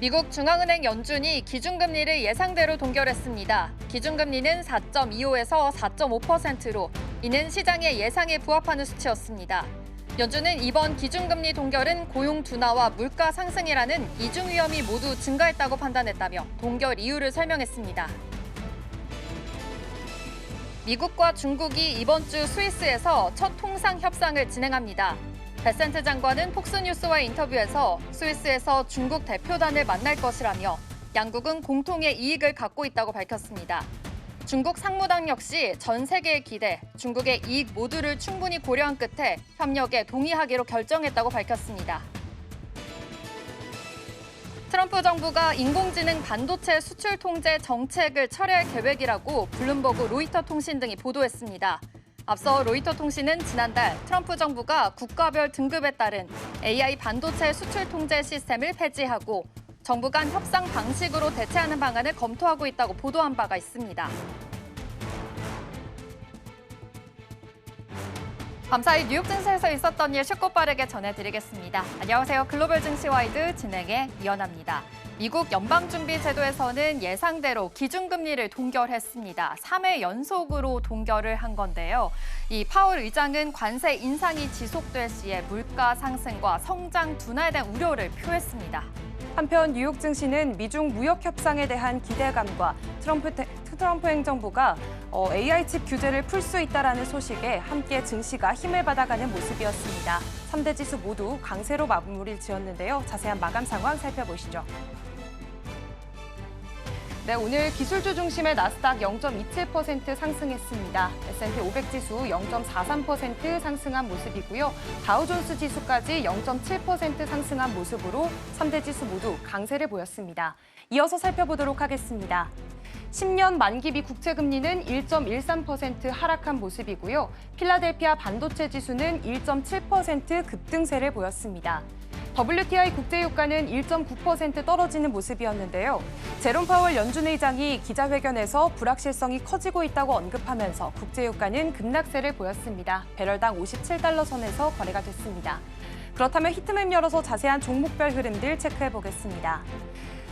미국 중앙은행 연준이 기준금리를 예상대로 동결했습니다. 기준금리는 4.25에서 4.5%로 이는 시장의 예상에 부합하는 수치였습니다. 연준은 이번 기준금리 동결은 고용 둔화와 물가 상승이라는 이중 위험이 모두 증가했다고 판단했다며 동결 이유를 설명했습니다. 미국과 중국이 이번 주 스위스에서 첫 통상 협상을 진행합니다. 베센트 장관은 폭스뉴스와의 인터뷰에서 스위스에서 중국 대표단을 만날 것이라며 양국은 공통의 이익을 갖고 있다고 밝혔습니다. 중국 상무당 역시 전 세계의 기대, 중국의 이익 모두를 충분히 고려한 끝에 협력에 동의하기로 결정했다고 밝혔습니다. 트럼프 정부가 인공지능 반도체 수출 통제 정책을 철회할 계획이라고 블룸버그 로이터 통신 등이 보도했습니다. 앞서 로이터 통신은 지난달 트럼프 정부가 국가별 등급에 따른 AI 반도체 수출 통제 시스템을 폐지하고 정부 간 협상 방식으로 대체하는 방안을 검토하고 있다고 보도한 바가 있습니다. 밤사이 뉴욕 증시에서 있었던 일 쉽고 빠르게 전해드리겠습니다. 안녕하세요. 글로벌 증시 와이드 진행의 이연아입니다. 미국 연방준비제도에서는 예상대로 기준금리를 동결했습니다. 3회 연속으로 동결을 한 건데요. 이 파월 의장은 관세 인상이 지속될 시에 물가 상승과 성장 둔화에 대한 우려를 표했습니다. 한편 뉴욕 증시는 미중 무역 협상에 대한 기대감과 트럼프 행정부가 AI 칩 규제를 풀 수 있다라는 소식에 함께 증시가 힘을 받아가는 모습이었습니다. 3대 지수 모두 강세로 마무리를 지었는데요. 자세한 마감 상황 살펴보시죠. 네, 오늘 기술주 중심의 나스닥 0.27% 상승했습니다. S&P 500 지수 0.43% 상승한 모습이고요. 다우존스 지수까지 0.7% 상승한 모습으로 3대 지수 모두 강세를 보였습니다. 이어서 살펴보도록 하겠습니다. 10년 만기비 국채금리는 1.13% 하락한 모습이고요. 필라델피아 반도체 지수는 1.7% 급등세를 보였습니다. WTI 국제유가는 1.9% 떨어지는 모습이었는데요. 제롬 파월 연준 의장이 기자회견에서 불확실성이 커지고 있다고 언급하면서 국제유가는 급락세를 보였습니다. 배럴당 57달러 선에서 거래가 됐습니다. 그렇다면 히트맵 열어서 자세한 종목별 흐름들 체크해 보겠습니다.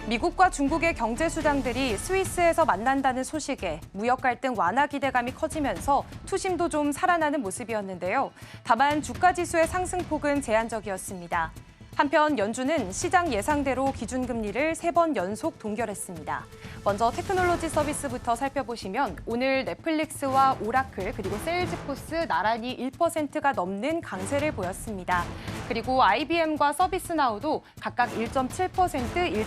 미국과 중국의 경제 수장들이 스위스에서 만난다는 소식에 무역 갈등 완화 기대감이 커지면서 투심도 좀 살아나는 모습이었는데요. 다만 주가 지수의 상승폭은 제한적이었습니다. 한편 연준은 시장 예상대로 기준금리를 3번 연속 동결했습니다. 먼저 테크놀로지 서비스부터 살펴보시면 오늘 넷플릭스와 오라클 그리고 세일즈포스 나란히 1%가 넘는 강세를 보였습니다. 그리고 IBM과 서비스나우도 각각 1.7%,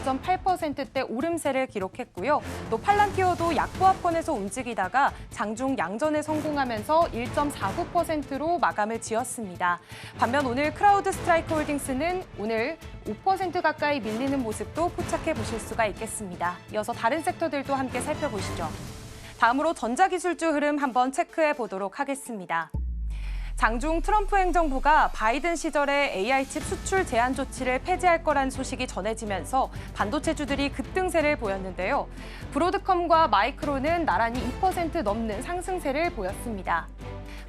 1.8%대 오름세를 기록했고요. 또 팔란티어도 약보합권에서 움직이다가 장중 양전에 성공하면서 1.49%로 마감을 지었습니다. 반면 오늘 크라우드 스트라이크 홀딩스는 오늘 5% 가까이 밀리는 모습도 포착해 보실 수가 있겠습니다. 이어서 다른 섹터들도 함께 살펴보시죠. 다음으로 전자기술주 흐름 한번 체크해 보도록 하겠습니다. 장중 트럼프 행정부가 바이든 시절에 AI칩 수출 제한 조치를 폐지할 거란 소식이 전해지면서 반도체주들이 급등세를 보였는데요. 브로드컴과 마이크론은 나란히 2% 넘는 상승세를 보였습니다.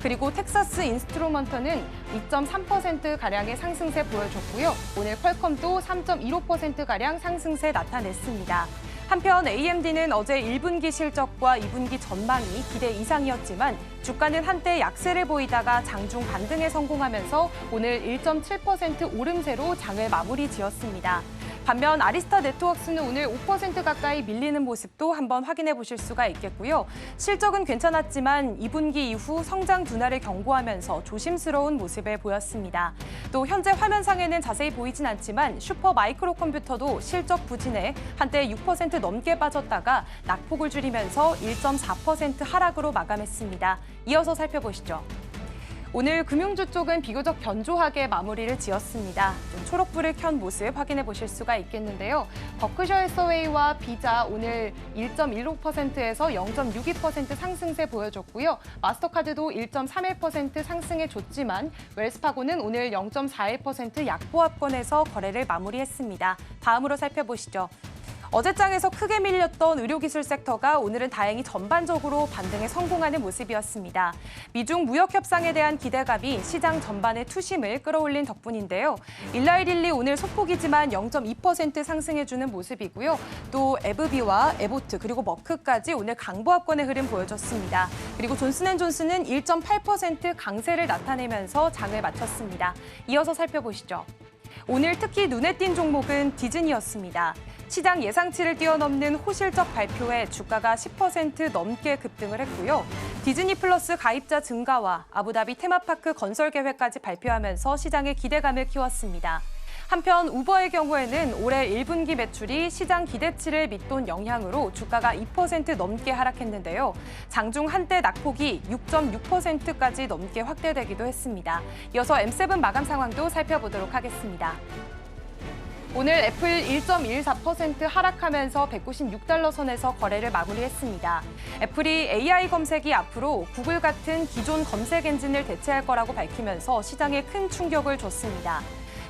그리고 텍사스 인스트루먼트는 2.3%가량의 상승세 보여줬고요. 오늘 퀄컴도 3.15%가량 상승세 나타냈습니다. 한편 AMD는 어제 1분기 실적과 2분기 전망이 기대 이상이었지만 주가는 한때 약세를 보이다가 장중 반등에 성공하면서 오늘 1.7% 오름세로 장을 마무리 지었습니다. 반면 아리스타 네트워크스는 오늘 5% 가까이 밀리는 모습도 한번 확인해 보실 수가 있겠고요. 실적은 괜찮았지만 2분기 이후 성장 둔화를 경고하면서 조심스러운 모습을 보였습니다. 또 현재 화면상에는 자세히 보이진 않지만 슈퍼 마이크로 컴퓨터도 실적 부진에 한때 6% 넘게 빠졌다가 낙폭을 줄이면서 1.4% 하락으로 마감했습니다. 이어서 살펴보시죠. 오늘 금융주 쪽은 비교적 견조하게 마무리를 지었습니다. 좀 초록불을 켠 모습 확인해 보실 수가 있겠는데요. 버크셔 해서웨이와 비자 오늘 1.15%에서 0.62% 상승세 보여줬고요. 마스터카드도 1.31% 상승해 줬지만 웰스파고는 오늘 0.41% 약보합권에서 거래를 마무리했습니다. 다음으로 살펴보시죠. 어제장에서 크게 밀렸던 의료기술 섹터가 오늘은 다행히 전반적으로 반등에 성공하는 모습이었습니다. 미중 무역 협상에 대한 기대감이 시장 전반의 투심을 끌어올린 덕분인데요. 일라이릴리 오늘 소폭이지만 0.2% 상승해주는 모습이고요. 또 에브비와 에보트 그리고 머크까지 오늘 강보합권의 흐름 보여줬습니다. 그리고 존슨앤존슨은 1.8% 강세를 나타내면서 장을 마쳤습니다. 이어서 살펴보시죠. 오늘 특히 눈에 띈 종목은 디즈니였습니다. 시장 예상치를 뛰어넘는 호실적 발표에 주가가 10% 넘게 급등을 했고요. 디즈니 플러스 가입자 증가와 아부다비 테마파크 건설 계획까지 발표하면서 시장의 기대감을 키웠습니다. 한편 우버의 경우에는 올해 1분기 매출이 시장 기대치를 밑돈 영향으로 주가가 2% 넘게 하락했는데요. 장중 한때 낙폭이 6.6%까지 넘게 확대되기도 했습니다. 이어서 M7 마감 상황도 살펴보도록 하겠습니다. 오늘 애플 1.14% 하락하면서 196달러 선에서 거래를 마무리했습니다. 애플이 AI 검색이 앞으로 구글 같은 기존 검색 엔진을 대체할 거라고 밝히면서 시장에 큰 충격을 줬습니다.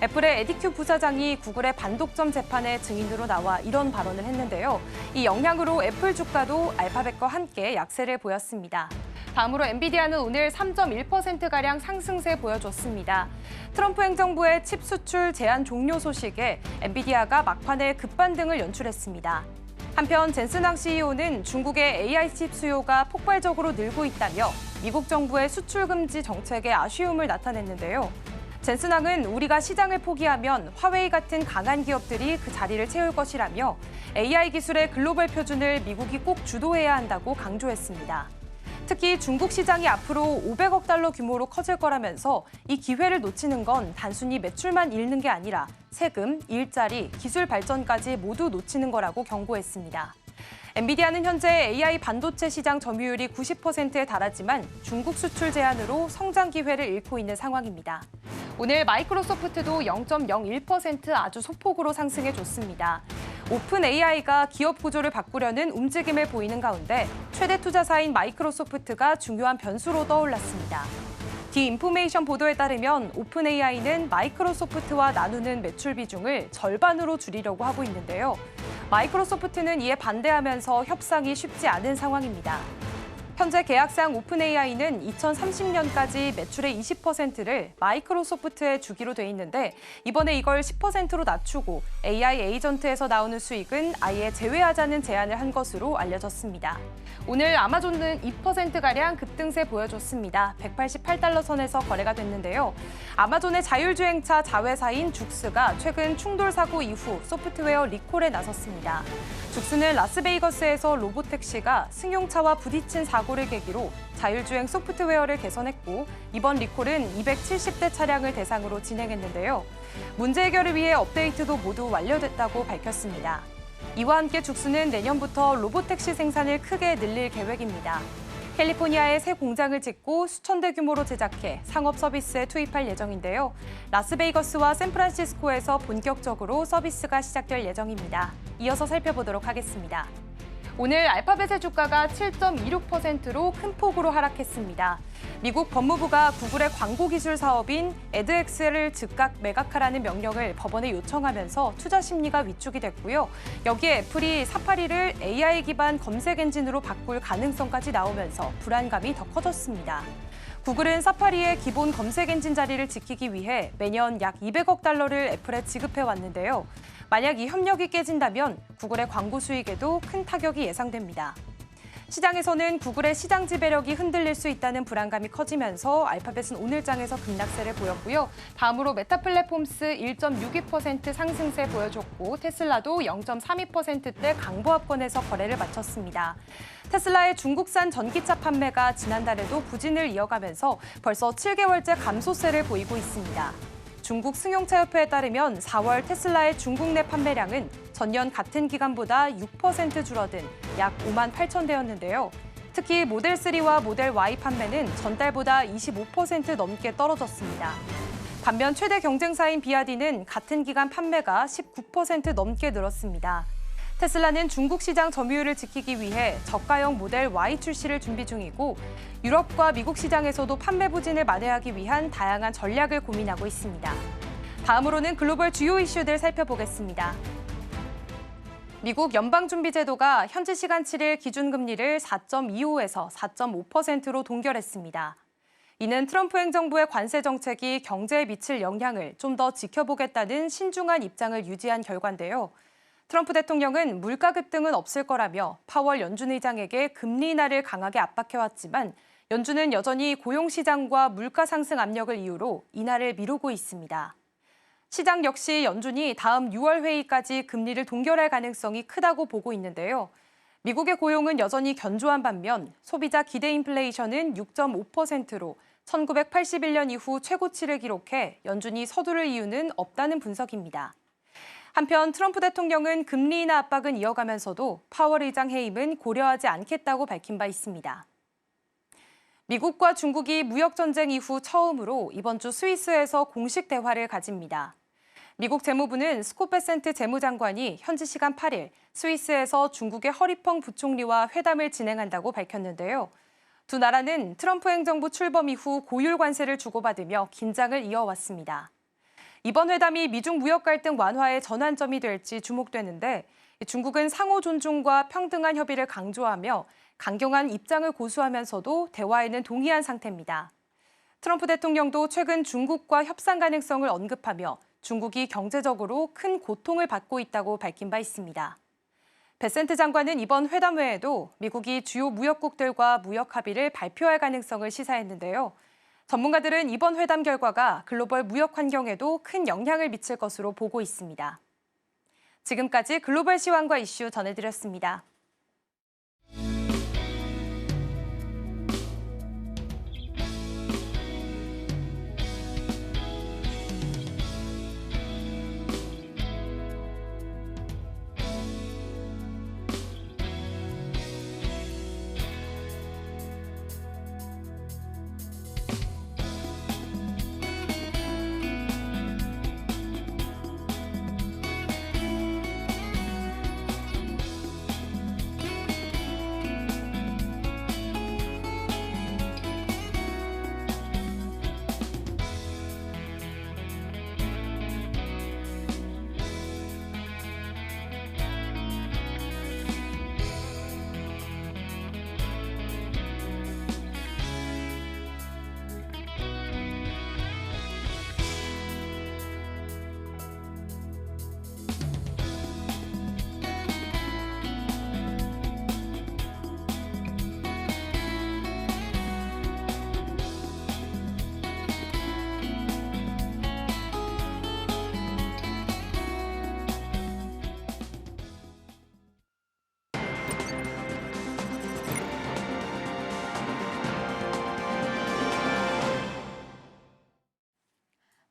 애플의 에디큐 부사장이 구글의 반독점 재판의 증인으로 나와 이런 발언을 했는데요. 이 영향으로 애플 주가도 알파벳과 함께 약세를 보였습니다. 다음으로 엔비디아는 오늘 3.1%가량 상승세 보여줬습니다. 트럼프 행정부의 칩 수출 제한 종료 소식에 엔비디아가 막판에 급반등을 연출했습니다. 한편 젠슨왕 CEO는 중국의 AI 칩 수요가 폭발적으로 늘고 있다며 미국 정부의 수출 금지 정책에 아쉬움을 나타냈는데요. 젠슨왕은 우리가 시장을 포기하면 화웨이 같은 강한 기업들이 그 자리를 채울 것이라며 AI 기술의 글로벌 표준을 미국이 꼭 주도해야 한다고 강조했습니다. 특히 중국 시장이 앞으로 500억 달러 규모로 커질 거라면서 이 기회를 놓치는 건 단순히 매출만 잃는 게 아니라 세금, 일자리, 기술 발전까지 모두 놓치는 거라고 경고했습니다. 엔비디아는 현재 AI 반도체 시장 점유율이 90%에 달하지만 중국 수출 제한으로 성장 기회를 잃고 있는 상황입니다. 오늘 마이크로소프트도 0.01% 아주 소폭으로 상승해줬습니다. 오픈 AI가 기업 구조를 바꾸려는 움직임을 보이는 가운데 최대 투자사인 마이크로소프트가 중요한 변수로 떠올랐습니다. 디인포메이션 보도에 따르면 오픈 AI는 마이크로소프트와 나누는 매출 비중을 절반으로 줄이려고 하고 있는데요. 마이크로소프트는 이에 반대하면서 협상이 쉽지 않은 상황입니다. 현재 계약상 오픈 AI는 2030년까지 매출의 20%를 마이크로소프트에 주기로 돼 있는데 이번에 이걸 10%로 낮추고 AI 에이전트에서 나오는 수익은 아예 제외하자는 제안을 한 것으로 알려졌습니다. 오늘 아마존은 2%가량 급등세 보여줬습니다. 188달러 선에서 거래가 됐는데요. 아마존의 자율주행차 자회사인 죽스가 최근 충돌 사고 이후 소프트웨어 리콜에 나섰습니다. 죽스는 라스베이거스에서 로보택시가 승용차와 부딪힌 사고를 계기로 자율주행 소프트웨어를 개선했고 이번 리콜은 270대 차량을 대상으로 진행했는데요. 문제 해결을 위해 업데이트도 모두 완료됐다고 밝혔습니다. 이와 함께 죽스는 내년부터 로보택시 생산을 크게 늘릴 계획입니다. 캘리포니아에 새 공장을 짓고 수천 대 규모로 제작해 상업 서비스에 투입할 예정인데요. 라스베이거스와 샌프란시스코에서 본격적으로 서비스가 시작될 예정입니다. 이어서 살펴보도록 하겠습니다. 오늘 알파벳의 주가가 7.26%로 큰 폭으로 하락했습니다. 미국 법무부가 구글의 광고 기술 사업인 애드엑셀을 즉각 매각하라는 명령을 법원에 요청하면서 투자 심리가 위축이 됐고요. 여기에 애플이 사파리를 AI 기반 검색 엔진으로 바꿀 가능성까지 나오면서 불안감이 더 커졌습니다. 구글은 사파리의 기본 검색 엔진 자리를 지키기 위해 매년 약 200억 달러를 애플에 지급해 왔는데요. 만약 이 협력이 깨진다면 구글의 광고 수익에도 큰 타격이 예상됩니다. 시장에서는 구글의 시장 지배력이 흔들릴 수 있다는 불안감이 커지면서 알파벳은 오늘장에서 급락세를 보였고요. 다음으로 메타플랫폼스 1.62% 상승세 보여줬고 테슬라도 0.32%대 강보합권에서 거래를 마쳤습니다. 테슬라의 중국산 전기차 판매가 지난달에도 부진을 이어가면서 벌써 7개월째 감소세를 보이고 있습니다. 중국 승용차협회에 따르면 4월 테슬라의 중국 내 판매량은 전년 같은 기간보다 6% 줄어든 약 5만 8천 대였는데요. 특히 모델 3와 모델 Y 판매는 전달보다 25% 넘게 떨어졌습니다. 반면 최대 경쟁사인 비아디는 같은 기간 판매가 19% 넘게 늘었습니다. 테슬라는 중국 시장 점유율을 지키기 위해 저가형 모델 Y 출시를 준비 중이고 유럽과 미국 시장에서도 판매 부진을 만회하기 위한 다양한 전략을 고민하고 있습니다. 다음으로는 글로벌 주요 이슈들 살펴보겠습니다. 미국 연방준비제도가 현지 시간 7일 기준금리를 4.25에서 4.5%로 동결했습니다. 이는 트럼프 행정부의 관세 정책이 경제에 미칠 영향을 좀 더 지켜보겠다는 신중한 입장을 유지한 결과인데요. 트럼프 대통령은 물가 급등은 없을 거라며 파월 연준 의장에게 금리 인하를 강하게 압박해왔지만 연준은 여전히 고용시장과 물가 상승 압력을 이유로 인하를 미루고 있습니다. 시장 역시 연준이 다음 6월 회의까지 금리를 동결할 가능성이 크다고 보고 있는데요. 미국의 고용은 여전히 견조한 반면 소비자 기대 인플레이션은 6.5%로 1981년 이후 최고치를 기록해 연준이 서두를 이유는 없다는 분석입니다. 한편 트럼프 대통령은 금리 인하 압박은 이어가면서도 파월 의장 해임은 고려하지 않겠다고 밝힌 바 있습니다. 미국과 중국이 무역 전쟁 이후 처음으로 이번 주 스위스에서 공식 대화를 가집니다. 미국 재무부는 스콧 베센트 재무장관이 현지 시간 8일 스위스에서 중국의 허리펑 부총리와 회담을 진행한다고 밝혔는데요. 두 나라는 트럼프 행정부 출범 이후 고율 관세를 주고받으며 긴장을 이어왔습니다. 이번 회담이 미중 무역 갈등 완화의 전환점이 될지 주목되는데 중국은 상호 존중과 평등한 협의를 강조하며 강경한 입장을 고수하면서도 대화에는 동의한 상태입니다. 트럼프 대통령도 최근 중국과 협상 가능성을 언급하며 중국이 경제적으로 큰 고통을 받고 있다고 밝힌 바 있습니다. 베센트 장관은 이번 회담 외에도 미국이 주요 무역국들과 무역 합의를 발표할 가능성을 시사했는데요. 전문가들은 이번 회담 결과가 글로벌 무역 환경에도 큰 영향을 미칠 것으로 보고 있습니다. 지금까지 글로벌 시황과 이슈 전해드렸습니다.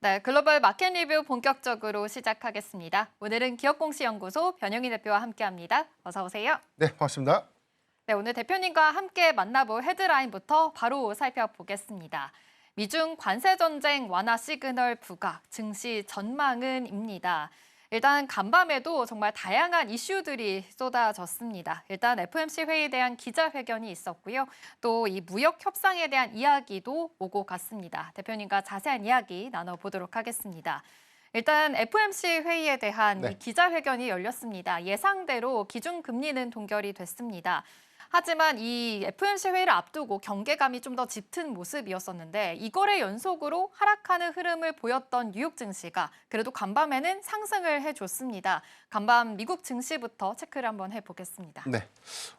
네, 글로벌 마켓 리뷰 본격적으로 시작하겠습니다. 오늘은 기업공시연구소 변영희 대표와 함께합니다. 어서 오세요. 네, 반갑습니다. 네, 오늘 대표님과 함께 만나볼 헤드라인부터 바로 살펴보겠습니다. 미중 관세 전쟁 완화 시그널 부각, 증시 전망은입니다. 일단 간밤에도 정말 다양한 이슈들이 쏟아졌습니다. 일단 FOMC 회의에 대한 기자회견이 있었고요. 또 이 무역 협상에 대한 이야기도 오고 갔습니다. 대표님과 자세한 이야기 나눠보도록 하겠습니다. 일단 FOMC 회의에 대한 이 기자회견이 열렸습니다. 예상대로 기준금리는 동결이 됐습니다. 하지만 이 FOMC 회의를 앞두고 경계감이 좀 더 짙은 모습이었었는데 이거를 연속으로 하락하는 흐름을 보였던 뉴욕 증시가 그래도 간밤에는 상승을 해줬습니다. 간밤 미국 증시부터 체크를 한번 해보겠습니다. 네,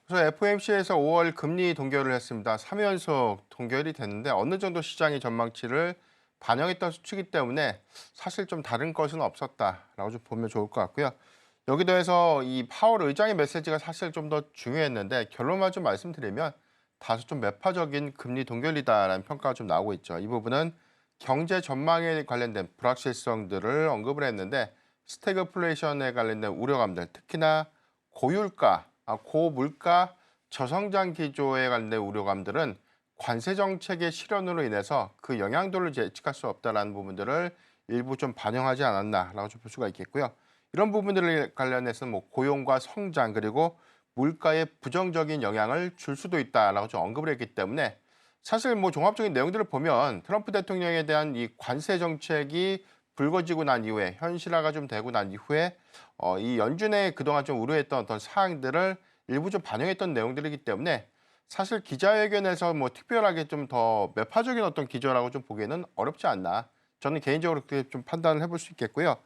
우선 FOMC에서 5월 금리 동결을 했습니다. 3연속 동결이 됐는데 어느 정도 시장의 전망치를 반영했던 수치이기 때문에 사실 좀 다른 것은 없었다라고 좀 보면 좋을 것 같고요. 여기 더해서 이 파월 의장의 메시지가 사실 좀 더 중요했는데 결론만 좀 말씀드리면 다소 좀 매파적인 금리 동결이다라는 평가가 좀 나오고 있죠. 이 부분은 경제 전망에 관련된 불확실성들을 언급을 했는데 스태그플레이션에 관련된 우려감들, 특히나 고율가, 고물가, 저성장 기조에 관련된 우려감들은 관세 정책의 실현으로 인해서 그 영향도를 예측할 수 없다라는 부분들을 일부 좀 반영하지 않았나라고 좀 볼 수가 있겠고요. 이런 부분들에 관련해서는 뭐 고용과 성장 그리고 물가에 부정적인 영향을 줄 수도 있다라고 좀 언급을 했기 때문에 사실 뭐 종합적인 내용들을 보면 트럼프 대통령에 대한 이 관세 정책이 불거지고 난 이후에 현실화가 좀 되고 난 이후에 이 연준에 그동안 좀 우려했던 어떤 사항들을 일부 좀 반영했던 내용들이기 때문에 사실 기자회견에서 뭐 특별하게 좀 더 매파적인 어떤 기조라고 좀 보기에는 어렵지 않나. 저는 개인적으로 그렇게 좀 판단을 해볼 수 있겠고요.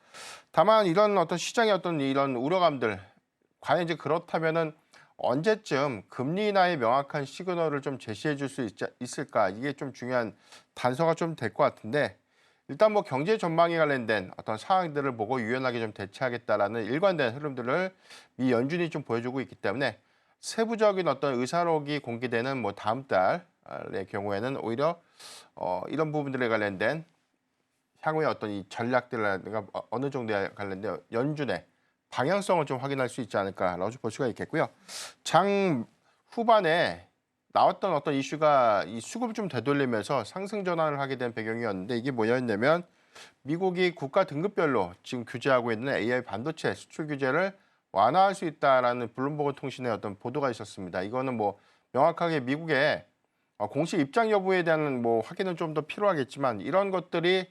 다만 이런 어떤 시장의 어떤 이런 우려감들 과연 이제 그렇다면은 언제쯤 금리 인하의 명확한 시그널을 좀 제시해 줄 수 있을까? 이게 좀 중요한 단서가 좀 될 것 같은데 일단 뭐 경제 전망에 관련된 어떤 사항들을 보고 유연하게 좀 대처하겠다라는 일관된 흐름들을 미 연준이 좀 보여주고 있기 때문에 세부적인 어떤 의사록이 공개되는 뭐 다음 달의 경우에는 오히려 이런 부분들에 관련된 향후의 어떤 이 전략들과 어느 정도에 관련된 연준의 방향성을 좀 확인할 수 있지 않을까라고 볼 수가 있겠고요. 장 후반에 나왔던 어떤 이슈가 이 수급을 좀 되돌리면서 상승 전환을 하게 된 배경이었는데 이게 뭐였냐면 미국이 국가 등급별로 지금 규제하고 있는 AI 반도체 수출 규제를 완화할 수 있다라는 블룸버그 통신의 어떤 보도가 있었습니다. 이거는 뭐 명확하게 미국의 공식 입장 여부에 대한 뭐 확인은 좀 더 필요하겠지만 이런 것들이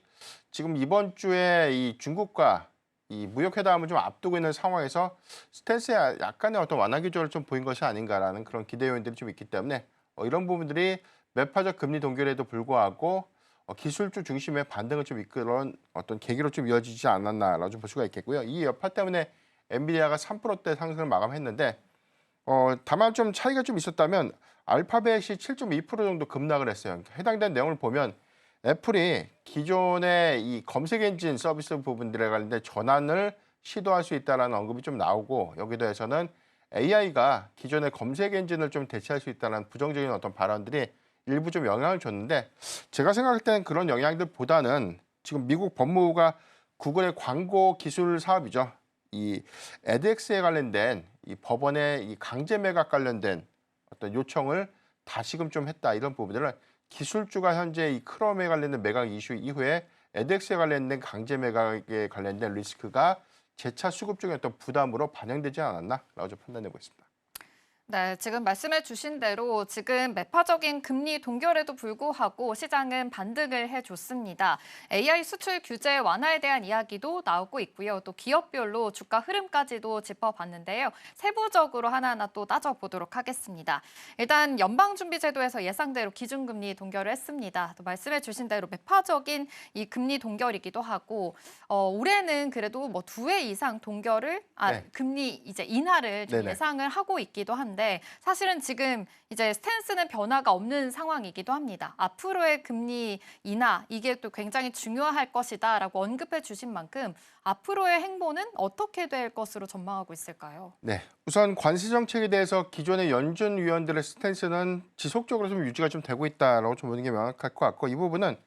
지금 이번 주에 이 중국과 이 무역 회담을 좀 앞두고 있는 상황에서 스탠스에 약간의 어떤 완화 기조를 좀 보인 것이 아닌가라는 그런 기대 요인들이 좀 있기 때문에 이런 부분들이 매파적 금리 동결에도 불구하고 기술주 중심의 반등을 좀 이끌어온 어떤 계기로 좀 이어지지 않았나라고 좀 볼 수가 있겠고요. 이 여파 때문에 엔비디아가 3%대 상승을 마감했는데 다만 좀 차이가 좀 있었다면 알파벳이 7.2% 정도 급락을 했어요. 해당된 내용을 보면 애플이 기존의 이 검색 엔진 서비스 부분들에 관련된 전환을 시도할 수 있다는 언급이 좀 나오고 여기에 대해서는 AI가 기존의 검색 엔진을 좀 대체할 수 있다는 부정적인 어떤 발언들이 일부 좀 영향을 줬는데 제가 생각할 때는 그런 영향들보다는 지금 미국 법무부가 구글의 광고 기술 사업이죠. 이 에드엑스에 관련된 이 법원의 이 강제 매각 관련된 어떤 요청을 다시금 좀 했다 이런 부분들을 기술주가 현재 이 크롬에 관련된 매각 이슈 이후에 에드엑스에 관련된 강제 매각에 관련된 리스크가 재차 수급 중의 어떤 부담으로 반영되지 않았나라고 좀 판단해보고 있습니다. 네, 지금 말씀해 주신 대로 지금 매파적인 금리 동결에도 불구하고 시장은 반등을 해줬습니다. AI 수출 규제 완화에 대한 이야기도 나오고 있고요. 또 기업별로 주가 흐름까지도 짚어봤는데요. 세부적으로 하나하나 또 따져보도록 하겠습니다. 일단 연방준비제도에서 예상대로 기준금리 동결을 했습니다. 또 말씀해 주신 대로 매파적인 이 금리 동결이기도 하고 올해는 그래도 뭐 2회 이상 동결을 네. 금리 이제 인하를 좀 네네. 예상을 하고 있기도 한데 사실은 지금 이제 스탠스는 변화가 없는 상황이기도 합니다. 앞으로의 금리 인하 이게 또 굉장히 중요할 것이다라고 언급해 주신 만큼 앞으로의 행보는 어떻게 될 것으로 전망하고 있을까요? 네, 우선 관세 정책에 대해서 기존의 연준 위원들의 스탠스는 지속적으로 좀 유지가 좀 되고 있다라고 좀 보는 게 명확할 것 같고 이 부분은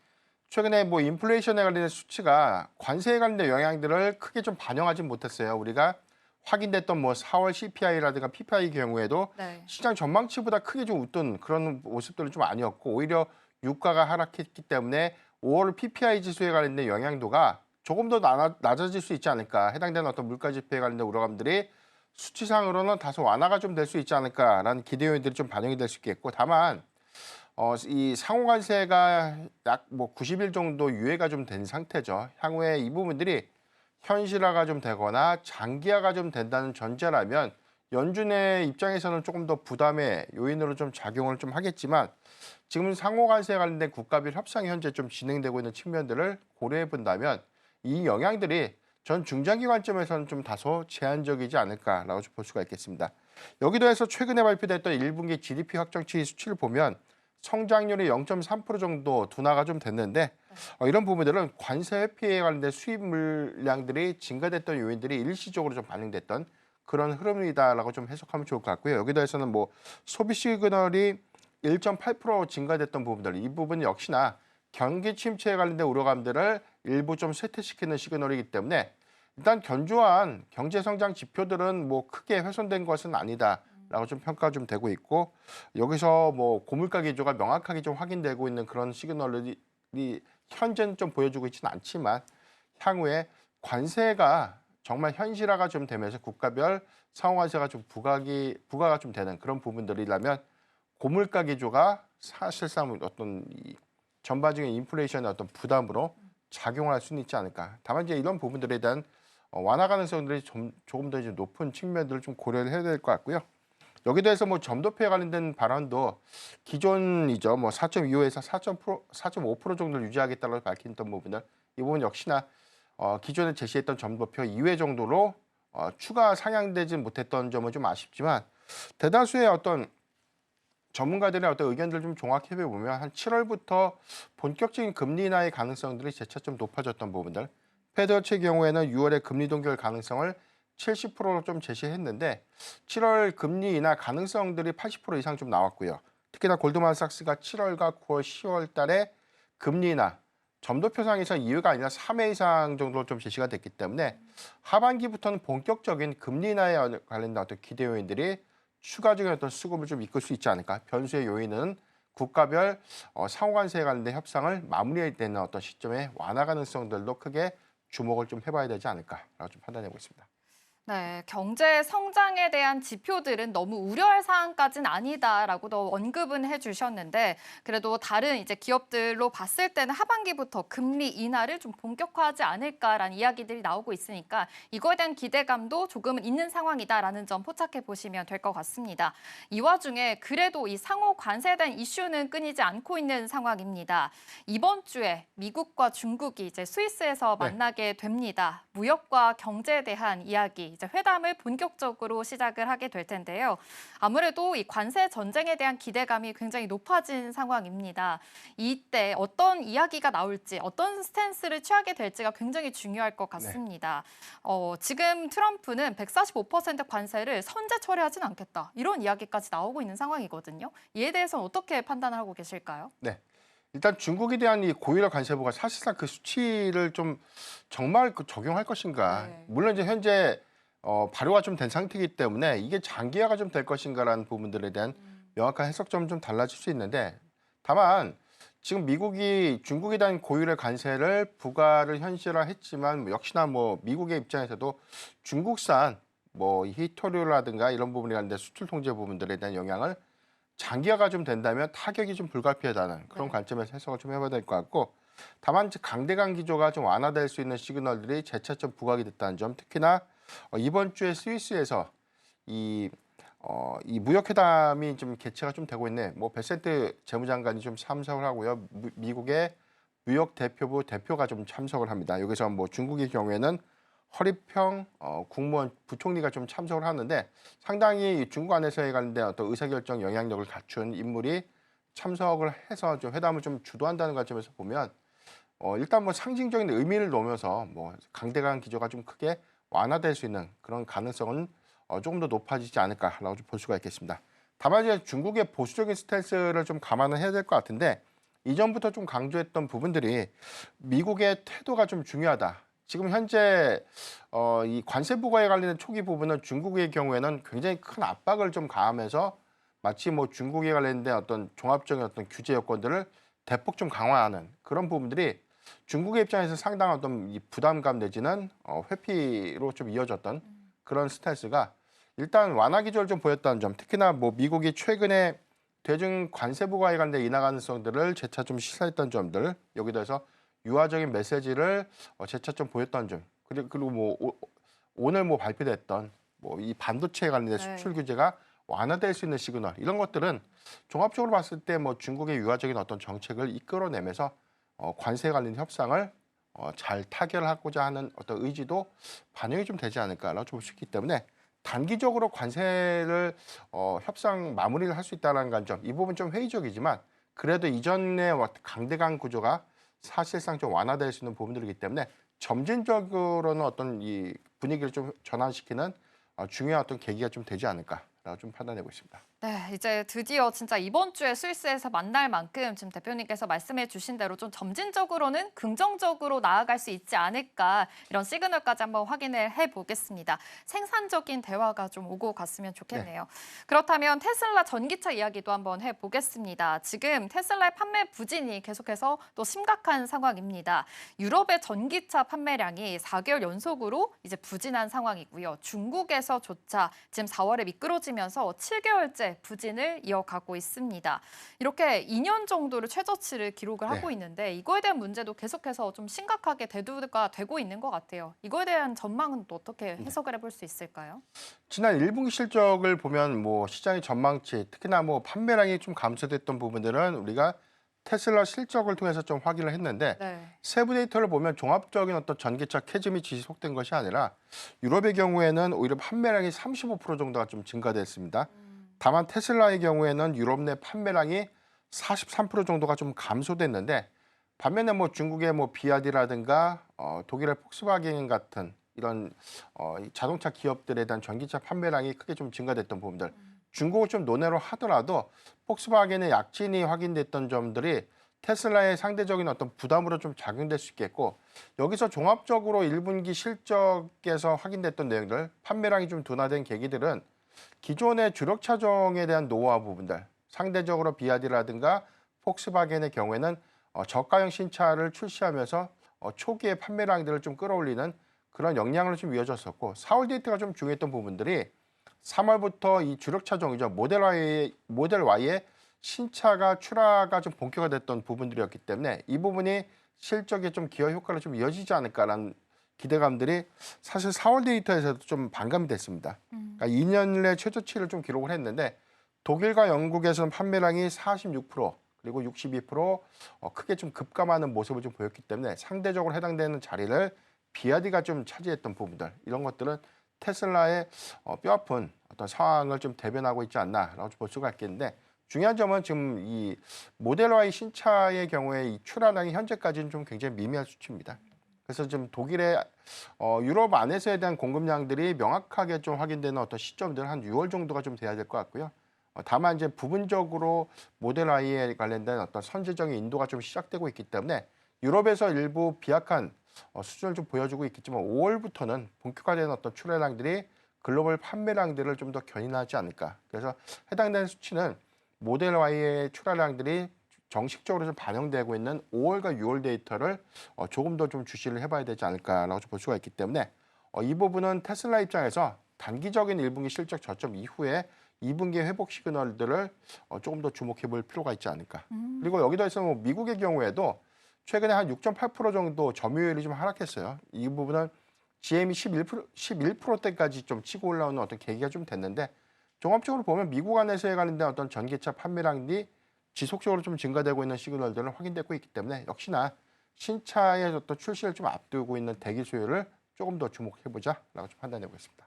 최근에 뭐 인플레이션에 관련된 수치가 관세에 관련된 영향들을 크게 좀 반영하지 못했어요. 우리가 확인됐던 뭐 4월 CPI라든가 PPI 경우에도 네. 시장 전망치보다 크게 좀 웃돈 그런 모습들은 좀 아니었고 오히려 유가가 하락했기 때문에 5월 PPI 지수에 관련된 영향도가 조금 더 낮아질 수 있지 않을까. 해당되는 어떤 물가 지표에 관련된 우려감들이 수치상으로는 다소 완화가 좀 될 수 있지 않을까라는 기대 요인들이 좀 반영이 될 수 있겠고 다만 이 상호관세가 약 뭐 90일 정도 유예가 좀 된 상태죠. 향후에 이 부분들이 현실화가 좀 되거나 장기화가 좀 된다는 전제라면 연준의 입장에서는 조금 더 부담의 요인으로 좀 작용을 좀 하겠지만 지금 상호관세에 관련된 국가별 협상이 현재 좀 진행되고 있는 측면들을 고려해 본다면 이 영향들이 전 중장기 관점에서는 좀 다소 제한적이지 않을까라고 볼 수가 있겠습니다. 여기도 해서 최근에 발표됐던 1분기 GDP 확정치 수치를 보면 성장률이 0.3% 정도 둔화가 좀 됐는데 이런 부분들은 관세 회피에 관련된 수입 물량들이 증가됐던 요인들이 일시적으로 좀 반영됐던 그런 흐름이다라고 좀 해석하면 좋을 것 같고요. 여기다 해서는 뭐 소비 시그널이 1.8% 증가됐던 부분들 이 부분 역시나 경기 침체에 관련된 우려감들을 일부 좀 쇠퇴시키는 시그널이기 때문에 일단 견조한 경제 성장 지표들은 뭐 크게 훼손된 것은 아니다라고 좀 평가가 좀 되고 있고 여기서 뭐 고물가 기조가 명확하게 좀 확인되고 있는 그런 시그널이 현재는 좀 보여주고 있지는 않지만 향후에 관세가 정말 현실화가 좀 되면서 국가별 상호관세가 좀 부과가 좀 되는 그런 부분들이라면 고물가 기조가 사실상 어떤 이 전반적인 인플레이션의 어떤 부담으로 작용할 수는 있지 않을까. 다만 이제 이런 부분들에 대한 완화 가능성들이 조금 더 이제 높은 측면들을 좀 고려를 해야 될 것 같고요. 여기 대해서 뭐 점도표에 관련된 발언도 기존이죠. 뭐 4.25에서 4.5% 정도를 유지하겠다고 밝힌던 부분들 이 부분 역시나 기존에 제시했던 점도표 이외 정도로 추가 상향되지 못했던 점은 좀 아쉽지만 대다수의 어떤 전문가들의 어떤 의견들 좀 종합해 보면 한 7월부터 본격적인 금리 인하의 가능성들이 재차 좀 높아졌던 부분들. 페드워치의 경우에는 6월에 금리 동결 가능성을 70%로 좀 제시했는데 7월 금리 인하 가능성들이 80% 이상 좀 나왔고요. 특히나 골드만삭스가 7월과 9월, 10월 달에 금리 인하 점도표상에서 2회가 아니라 3회 이상 정도로 좀 제시가 됐기 때문에 하반기부터는 본격적인 금리 인하에 관련된 어떤 기대 요인들이 추가적인 어떤 수급을 좀 이끌 수 있지 않을까. 변수의 요인은 국가별 상호관세에 관련된 협상을 마무리되는 어떤 시점에 완화 가능성들도 크게 주목을 좀 해봐야 되지 않을까라고 좀 판단해 보겠습니다. 네, 경제 성장에 대한 지표들은 너무 우려할 사항까지는 아니다라고도 언급은 해주셨는데 그래도 다른 이제 기업들로 봤을 때는 하반기부터 금리 인하를 좀 본격화하지 않을까라는 이야기들이 나오고 있으니까 이거에 대한 기대감도 조금은 있는 상황이다라는 점 포착해 보시면 될 것 같습니다. 이 와중에 그래도 이 상호 관세에 대한 이슈는 끊이지 않고 있는 상황입니다. 이번 주에 미국과 중국이 이제 스위스에서 만나게 됩니다. 무역과 경제에 대한 이야기 이제 회담을 본격적으로 시작을 하게 될 텐데요. 아무래도 이 관세 전쟁에 대한 기대감이 굉장히 높아진 상황입니다. 이때 어떤 이야기가 나올지, 어떤 스탠스를 취하게 될지가 굉장히 중요할 것 같습니다. 지금 트럼프는 145% 관세를 선제 처리하진 않겠다. 이런 이야기까지 나오고 있는 상황이거든요. 이에 대해서는 어떻게 판단을 하고 계실까요? 네. 일단 중국에 대한 이 고율화 관세부가 사실상 그 수치를 좀 정말 적용할 것인가. 네. 물론 이제 현재 발효가 좀 된 상태이기 때문에 이게 장기화가 좀 될 것인가라는 부분들에 대한 명확한 해석점은 좀 달라질 수 있는데 다만 지금 미국이 중국에 대한 고율의 관세를 부과를 현실화했지만 역시나 뭐 미국의 입장에서도 중국산 뭐 히토류라든가 이런 부분에 관련된 수출 통제 부분들에 대한 영향을 장기화가 좀 된다면 타격이 좀 불가피하다는 그런 관점에서 해석을 좀 해봐야 될 것 같고 다만 강대강 기조가 좀 완화될 수 있는 시그널들이 재차 좀 부각이 됐다는 점 특히나 이번 주에 스위스에서 이 무역회담이 좀 개최가 좀 되고 있네. 뭐 베센트 재무장관이 좀 참석을 하고요. 미국의 무역 대표부 대표가 좀 참석을 합니다. 여기서 뭐 중국의 경우에는 허리평 국무원 부총리가 좀 참석을 하는데 상당히 중국 안에서에 관련된 어떤 의사결정 영향력을 갖춘 인물이 참석을 해서 좀 회담을 좀 주도한다는 관점에서 보면 일단 뭐 상징적인 의미를 놓으면서 뭐 강대강 기조가 좀 크게 완화될 수 있는 그런 가능성은 조금 더 높아지지 않을까라고 좀 볼 수가 있겠습니다. 다만 이제 중국의 보수적인 스탠스를 좀 감안을 해야 될 것 같은데 이전부터 좀 강조했던 부분들이 미국의 태도가 좀 중요하다. 지금 현재 이 관세 부과에 관련된 초기 부분은 중국의 경우에는 굉장히 큰 압박을 좀 가하면서 마치 뭐 중국에 관련된 어떤 종합적인 어떤 규제 여건들을 대폭 좀 강화하는 그런 부분들이 중국의 입장에서 상당한 어떤 이 부담감 내지는 회피로 좀 이어졌던 그런 스탠스가 일단 완화 기조를 좀 보였다는 점, 특히나 뭐 미국이 최근에 대중 관세 부과에 관련된 인하 가능성들을 재차 좀 시사했던 점들, 여기 대해서 유화적인 메시지를 재차 좀 보였던 점, 그리고 뭐 오늘 뭐 발표됐던 뭐 이 반도체에 관련된 수출 규제가 완화될 수 있는 시그널 이런 것들은 종합적으로 봤을 때 뭐 중국의 유화적인 어떤 정책을 이끌어내면서 관세 관련 협상을 잘 타결하고자 하는 어떤 의지도 반영이 좀 되지 않을까라고 볼 수 있기 때문에 단기적으로 관세를 협상 마무리를 할 수 있다는 관점 이 부분 좀 회의적이지만 그래도 이전의 강대강 구조가 사실상 좀 완화될 수 있는 부분들이기 때문에 점진적으로는 어떤 이 분위기를 좀 전환시키는 중요한 어떤 계기가 좀 되지 않을까라고 좀 판단하고 있습니다. 네, 이제 드디어 진짜 이번 주에 스위스에서 만날 만큼 지금 대표님께서 말씀해 주신 대로 좀 점진적으로는 긍정적으로 나아갈 수 있지 않을까 이런 시그널까지 한번 확인을 해보겠습니다. 생산적인 대화가 좀 오고 갔으면 좋겠네요. 그렇다면 테슬라 전기차 이야기도 한번 해보겠습니다. 지금 테슬라의 판매 부진이 계속해서 또 심각한 상황입니다. 유럽의 전기차 판매량이 4개월 연속으로 이제 부진한 상황이고요. 중국에서조차 지금 4월에 미끄러짐이 떨어지면서 7개월째 부진을 이어가고 있습니다. 이렇게 2년 정도를 최저치를 기록을 하고 있는데 이거에 대한 문제도 계속해서 좀 심각하게 대두가 되고 있는 것 같아요. 이거에 대한 전망은 또 어떻게 해석을 해볼 수 있을까요? 지난 1분기 실적을 보면 뭐 시장의 전망치, 특히나 뭐 판매량이 좀 감소됐던 부분들은 우리가 테슬라 실적을 통해서 좀 확인을 했는데 네. 세부 데이터를 보면 종합적인 어떤 전기차 캐즘이 지속된 것이 아니라 유럽의 경우에는 오히려 판매량이 35% 정도가 좀 증가됐습니다. 다만 테슬라의 경우에는 유럽 내 판매량이 43% 정도가 좀 감소됐는데 반면에 뭐 중국의 뭐 비아디라든가 독일의 폭스바겐 같은 이런 이 자동차 기업들에 대한 전기차 판매량이 크게 좀 증가됐던 부분들. 중국을 좀 논외로 하더라도 폭스바겐의 약진이 확인됐던 점들이 테슬라의 상대적인 어떤 부담으로 좀 작용될 수 있겠고 여기서 종합적으로 1분기 실적에서 확인됐던 내용들, 판매량이 좀 둔화된 계기들은 기존의 주력 차종에 대한 노후화 부분들, 상대적으로 비아디라든가 폭스바겐의 경우에는 저가형 신차를 출시하면서 초기에 판매량들을 좀 끌어올리는 그런 역량으로 좀 이어졌었고 4월 데이터가 좀 중요했던 부분들이 3월부터 이 주력 차종이죠. 모델 Y의 신차가 출하가 좀 본격화됐던 부분들이었기 때문에 이 부분이 실적에 좀 기여 효과로 좀 이어지지 않을까라는 기대감들이 사실 4월 데이터에서도 좀 반감이 됐습니다. 그러니까 2년 내 최저치를 좀 기록을 했는데 독일과 영국에서는 판매량이 46% 그리고 62% 크게 좀 급감하는 모습을 좀 보였기 때문에 상대적으로 해당되는 자리를 비아디가 좀 차지했던 부분들 이런 것들은 테슬라의 뼈아픈 어떤 상황을 좀 대변하고 있지 않나라고 볼 수가 있겠는데 중요한 점은 지금 이 모델 Y 신차의 경우에 이 출하량이 현재까지는 좀 굉장히 미미한 수치입니다. 그래서 지금 독일의 유럽 안에서에 대한 공급량들이 명확하게 좀 확인되는 어떤 시점들은 한 6월 정도가 좀 돼야 될 것 같고요. 다만 이제 부분적으로 모델 Y에 관련된 어떤 선제적인 인도가 좀 시작되고 있기 때문에 유럽에서 일부 비약한 수준을 좀 보여주고 있겠지만 5월부터는 본격화되는 어떤 출하량들이 글로벌 판매량들을 좀 더 견인하지 않을까. 그래서 해당되는 수치는 모델 Y의 출하량들이 정식적으로 좀 반영되고 있는 5월과 6월 데이터를 조금 더 좀 주시를 해봐야 되지 않을까라고 볼 수가 있기 때문에 이 부분은 테슬라 입장에서 단기적인 1분기 실적 저점 이후에 2분기 회복 시그널들을 조금 더 주목해 볼 필요가 있지 않을까. 그리고 여기다 해서 뭐 미국의 경우에도 최근에 한 6.8% 정도 점유율이 좀 하락했어요. 이 부분은 GM이 11%대까지 좀 치고 올라오는 어떤 계기가 좀 됐는데 종합적으로 보면 미국 안에서에 관련된 어떤 전기차 판매량이 지속적으로 좀 증가되고 있는 시그널들은 확인되고 있기 때문에 역시나 신차의 어떤 출시를 좀 앞두고 있는 대기 수요를 조금 더 주목해보자라고 좀 판단해 보겠습니다.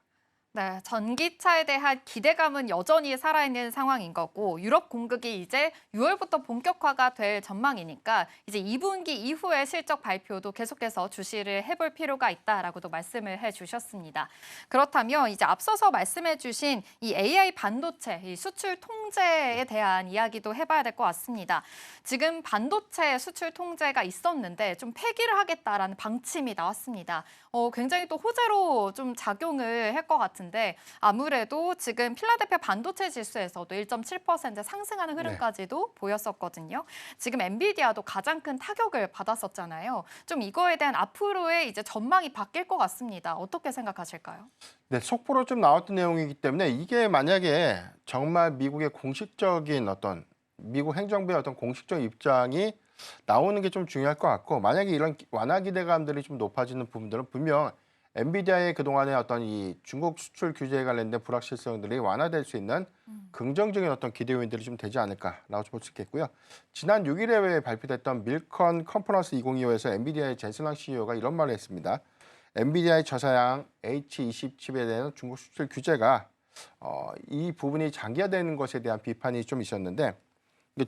네, 전기차에 대한 기대감은 여전히 살아있는 상황인 거고 유럽 공급이 이제 6월부터 본격화가 될 전망이니까 이제 2분기 이후의 실적 발표도 계속해서 주시를 해볼 필요가 있다라고도 말씀을 해주셨습니다. 그렇다면 이제 앞서서 말씀해주신 이 AI 반도체 이 수출 통제에 대한 이야기도 해봐야 될 것 같습니다. 지금 반도체 수출 통제가 있었는데 좀 폐기를 하겠다라는 방침이 나왔습니다. 굉장히 또 호재로 좀 작용을 할 것 같은데 아무래도 지금 필라델피아 반도체 지수에서도 1.7% 상승하는 흐름까지도 보였었거든요. 지금 엔비디아도 가장 큰 타격을 받았었잖아요. 좀 이거에 대한 앞으로의 이제 전망이 바뀔 것 같습니다. 어떻게 생각하실까요? 네, 속보로 좀 나왔던 내용이기 때문에 이게 만약에 정말 미국의 공식적인 어떤 미국 행정부의 어떤 공식적 입장이 나오는 게 좀 중요할 것 같고 만약에 이런 완화 기대감들이 좀 높아지는 부분들은 분명 엔비디아의 그동안의 어떤 이 중국 수출 규제에 관련된 불확실성들이 완화될 수 있는 긍정적인 어떤 기대 요인들이 좀 되지 않을까라고 볼 수 있겠고요. 지난 6일에 발표됐던 밀컨 컨퍼런스 2025에서 엔비디아의 젠슬랑 CEO가 이런 말을 했습니다. 엔비디아의 저사양 H20 칩에 대한 중국 수출 규제가 이 부분이 장기화되는 것에 대한 비판이 좀 있었는데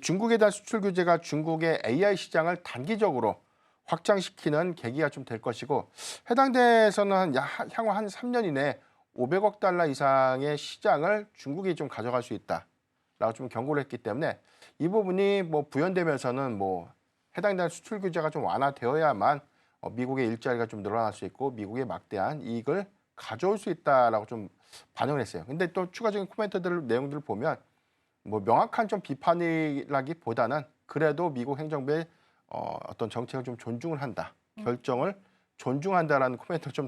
중국에 대한 수출 규제가 중국의 AI 시장을 단기적으로 확장시키는 계기가 좀 될 것이고 해당 데에서는 향후 한 3년 이내에 500억 달러 이상의 시장을 중국이 좀 가져갈 수 있다라고 좀 경고를 했기 때문에 이 부분이 뭐 부연되면서는 뭐 해당되는 수출 규제가 좀 완화되어야만 미국의 일자리가 좀 늘어날 수 있고 미국의 막대한 이익을 가져올 수 있다라고 좀 반영을 했어요. 근데 또 추가적인 코멘트들 내용들을 보면 뭐 명확한 좀 비판이라기보다는 그래도 미국 행정부의 어떤 정책을 좀 존중을 한다, 결정을 존중한다라는 코멘트를 좀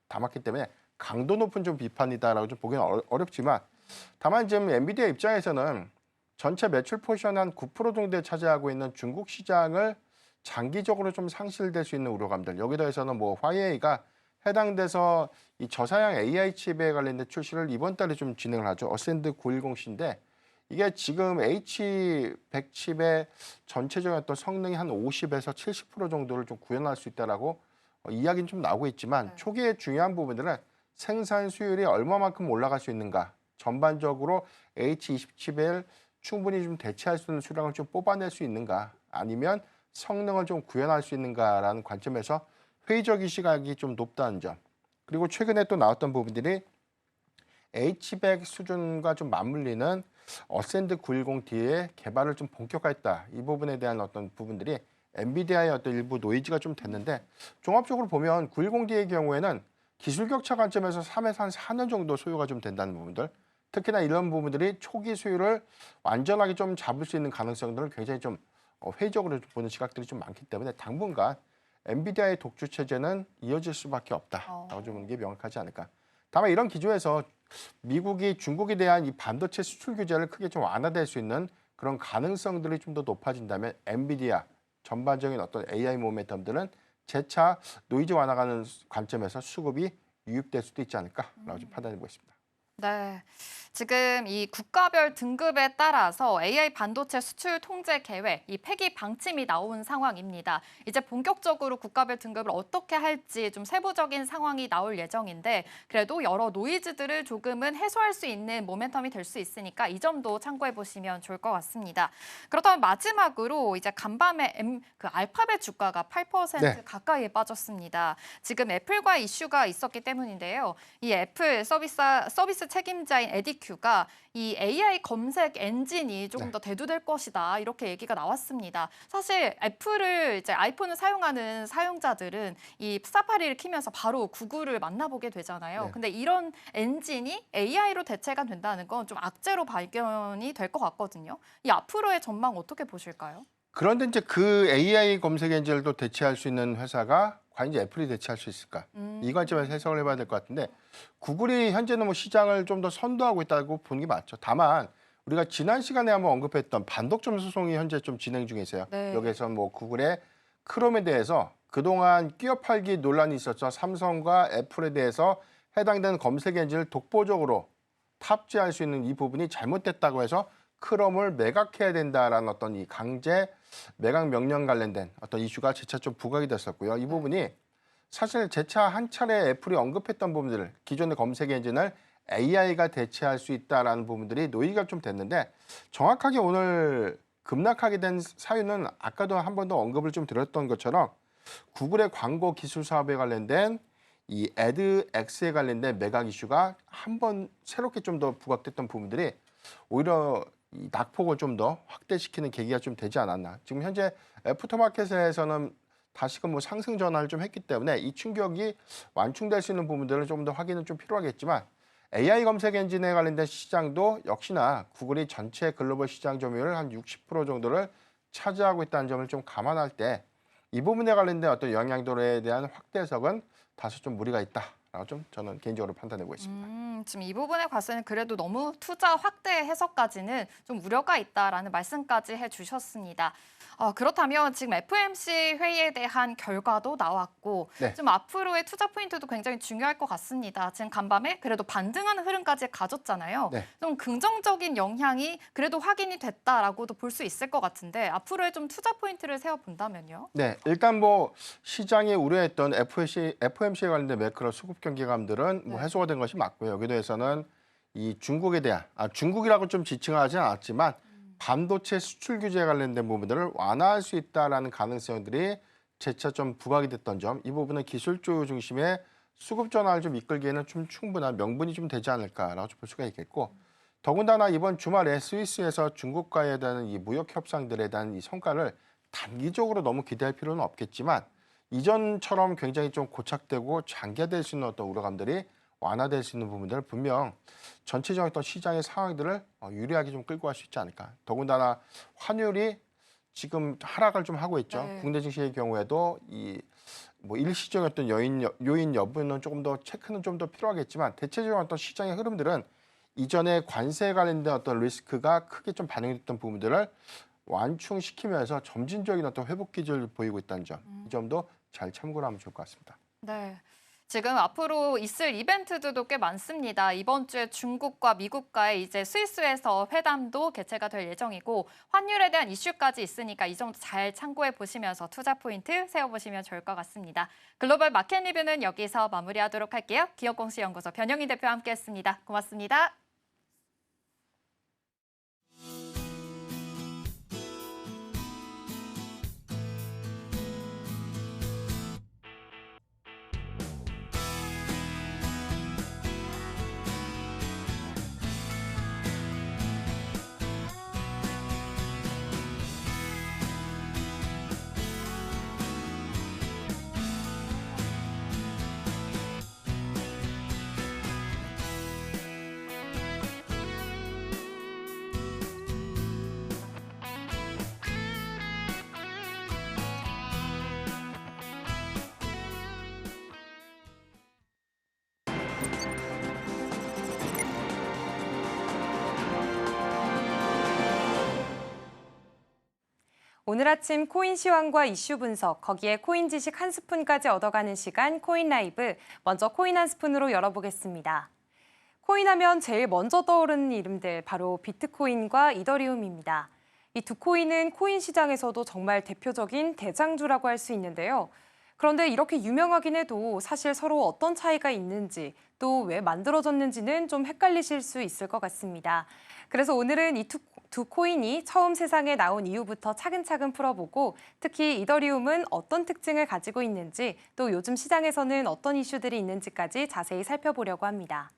담았기 때문에 강도 높은 좀 비판이다라고 좀 보기는 어렵지만 다만 지금 엔비디아 입장에서는 전체 매출 포지션 한 9% 정도에 차지하고 있는 중국 시장을 장기적으로 좀 상실될 수 있는 우려감들. 여기 더해서는 뭐 화웨이가 해당돼서 이 저사양 AI 칩에 관련된 출시를 이번 달에 좀 진행을 하죠. 어센드 910C인데 이게 지금 H100 칩의 전체적인 어떤 성능이 한 50에서 70% 정도를 좀 구현할 수 있다라고 이야기는 좀 나오고 있지만 초기에 중요한 부분들은 생산 수율이 얼마만큼 올라갈 수 있는가, 전반적으로 H20 칩을 충분히 좀 대체할 수 있는 수량을 좀 뽑아낼 수 있는가, 아니면 성능을 좀 구현할 수 있는가라는 관점에서 회의적인 시각이 좀 높다는 점. 그리고 최근에 또 나왔던 부분들이 H100 수준과 좀 맞물리는 어센드 910D의 개발을 좀 본격화했다. 이 부분에 대한 어떤 부분들이 엔비디아의 어떤 일부 노이즈가 좀 됐는데, 종합적으로 보면 910D의 경우에는 기술 격차 관점에서 3에서 한 4년 정도 소요가 좀 된다는 부분들, 특히나 이런 부분들이 초기 수율을 완전하게 좀 잡을 수 있는 가능성들을 굉장히 좀 회의적으로 보는 시각들이 좀 많기 때문에 당분간 엔비디아의 독주 체제는 이어질 수밖에 없다라고 좀 보는 게 명확하지 않을까. 다만 이런 기조에서 미국이 중국에 대한 이 반도체 수출 규제를 크게 좀 완화될 수 있는 그런 가능성들이 좀 더 높아진다면 엔비디아 전반적인 어떤 AI 모멘텀들은 재차 노이즈 완화가는 관점에서 수급이 유입될 수도 있지 않을까라고 좀 판단해 보겠습니다. 네. 지금 이 국가별 등급에 따라서 AI 반도체 수출 통제 계획, 이 폐기 방침이 나온 상황입니다. 이제 본격적으로 국가별 등급을 어떻게 할지 좀 세부적인 상황이 나올 예정인데, 그래도 여러 노이즈들을 조금은 해소할 수 있는 모멘텀이 될 수 있으니까 이 점도 참고해 보시면 좋을 것 같습니다. 그렇다면 마지막으로 이제 간밤에 알파벳 주가가 8% 가까이에 빠졌습니다. 지금 애플과 이슈가 있었기 때문인데요. 이 애플 서비스 책임자인 에디큐가 이 AI 검색 엔진이 조금 더 대두될 것이다, 이렇게 얘기가 나왔습니다. 사실 애플을 이제 아이폰을 사용하는 사용자들은 이 사파리를 키면서 바로 구글을 만나보게 되잖아요. 근데 이런 엔진이 AI로 대체가 된다는 건 좀 악재로 발견이 될 것 같거든요. 이 앞으로의 전망 어떻게 보실까요? 그런데 이제 그 AI 검색 엔진을 또 대체할 수 있는 회사가 과연 이제 애플이 대체할 수 있을까? 이 관점에서 해석을 해봐야 될 것 같은데, 구글이 현재는 뭐 시장을 좀 더 선도하고 있다고 보는 게 맞죠. 다만 우리가 지난 시간에 한번 언급했던 반독점 소송이 현재 좀 진행 중에 있어요. 여기에서 뭐 구글의 크롬에 대해서 그동안 끼어 팔기 논란이 있었죠. 삼성과 애플에 대해서 해당되는 검색 엔진을 독보적으로 탑재할 수 있는 이 부분이 잘못됐다고 해서 크롬을 매각해야 된다라는 어떤 이 강제 매각 명령 관련된 어떤 이슈가 재차 좀 부각이 됐었고요. 이 부분이 사실 재차 한 차례 애플이 언급했던 부분들을, 기존의 검색 엔진을 AI가 대체할 수 있다라는 부분들이 논의가 좀 됐는데, 정확하게 오늘 급락하게 된 사유는 아까도 한 번 더 언급을 좀 드렸던 것처럼 구글의 광고 기술 사업에 관련된 이 애드X에 관련된 매각 이슈가 한 번 새롭게 좀 더 부각됐던 부분들이 오히려 이 낙폭을 좀 더 확대시키는 계기가 좀 되지 않았나. 지금 현재 애프터마켓에서는 다시금 뭐 상승 전환을 좀 했기 때문에 이 충격이 완충될 수 있는 부분들을 좀 더 확인은 좀 필요하겠지만, AI 검색 엔진에 관련된 시장도 역시나 구글이 전체 글로벌 시장 점유율 한 60% 정도를 차지하고 있다는 점을 좀 감안할 때 이 부분에 관련된 어떤 영향도에 대한 확대 해석은 다소 좀 무리가 있다라고 좀 저는 개인적으로 판단하고 있습니다. 지금 이 부분에 관해서는 그래도 너무 투자 확대 해석까지는 좀 우려가 있다라는 말씀까지 해주셨습니다. 그렇다면 지금 FOMC 회의에 대한 결과도 나왔고, 좀 앞으로의 투자 포인트도 굉장히 중요할 것 같습니다. 지금 간밤에 그래도 반등하는 흐름까지 가졌잖아요. 좀 긍정적인 영향이 그래도 확인이 됐다라고도 볼 수 있을 것 같은데, 앞으로의 좀 투자 포인트를 세워본다면요? 네, 일단 뭐 시장이 우려했던 FOMC에 관련된 매크로 수급 경계감들은 뭐 해소가 된 것이 맞고요. 여기도 해서는 이 중국에 대한, 중국이라고 좀 지칭하지 않았지만 반도체 수출 규제에 관련된 부분들을 완화할 수 있다라는 가능성들이 재차 좀 부각이 됐던 점, 이 부분은 기술주 중심의 수급 전환을 좀 이끌기에는 좀 충분한 명분이 좀 되지 않을까라고 볼 수가 있겠고, 더군다나 이번 주말에 스위스에서 중국과에 대한 이 무역 협상들에 대한 이 성과를 단기적으로 너무 기대할 필요는 없겠지만, 이전처럼 굉장히 좀 고착되고 장기화될 수 있는 어떤 우려감들이 완화될 수 있는 부분들을 분명 전체적인 어떤 시장의 상황들을 유리하게 좀 끌고 갈 수 있지 않을까. 더군다나 환율이 지금 하락을 좀 하고 있죠. 국내 증시의 경우에도 이 뭐 일시적인 어떤 요인 여부는 조금 더 체크는 좀 더 필요하겠지만, 대체적인 어떤 시장의 흐름들은 이전에 관세에 관련된 어떤 리스크가 크게 좀 반영됐던 부분들을 완충시키면서 점진적인 어떤 회복 기조를 보이고 있다는 점, 이 점도 잘 참고를 하면 좋을 것 같습니다. 네. 지금 앞으로 있을 이벤트들도 꽤 많습니다. 이번 주에 중국과 미국과의 이제 스위스에서 회담도 개최가 될 예정이고 환율에 대한 이슈까지 있으니까 이 점도 잘 참고해 보시면서 투자 포인트 세워보시면 좋을 것 같습니다. 글로벌 마켓 리뷰는 여기서 마무리하도록 할게요. 기업공시연구소 변영희 대표와 함께했습니다. 고맙습니다. 오늘 아침 코인 시황과 이슈 분석, 거기에 코인 지식 한 스푼까지 얻어가는 시간 코인 라이브. 먼저 코인 한 스푼으로 열어보겠습니다. 코인하면 제일 먼저 떠오르는 이름들 바로 비트코인과 이더리움입니다. 이 두 코인은 코인 시장에서도 정말 대표적인 대장주라고 할 수 있는데요. 그런데 이렇게 유명하긴 해도 사실 서로 어떤 차이가 있는지 또 왜 만들어졌는지는 좀 헷갈리실 수 있을 것 같습니다. 그래서 오늘은 이 두 코인이 처음 세상에 나온 이후부터 차근차근 풀어보고 특히 이더리움은 어떤 특징을 가지고 있는지 또 요즘 시장에서는 어떤 이슈들이 있는지까지 자세히 살펴보려고 합니다.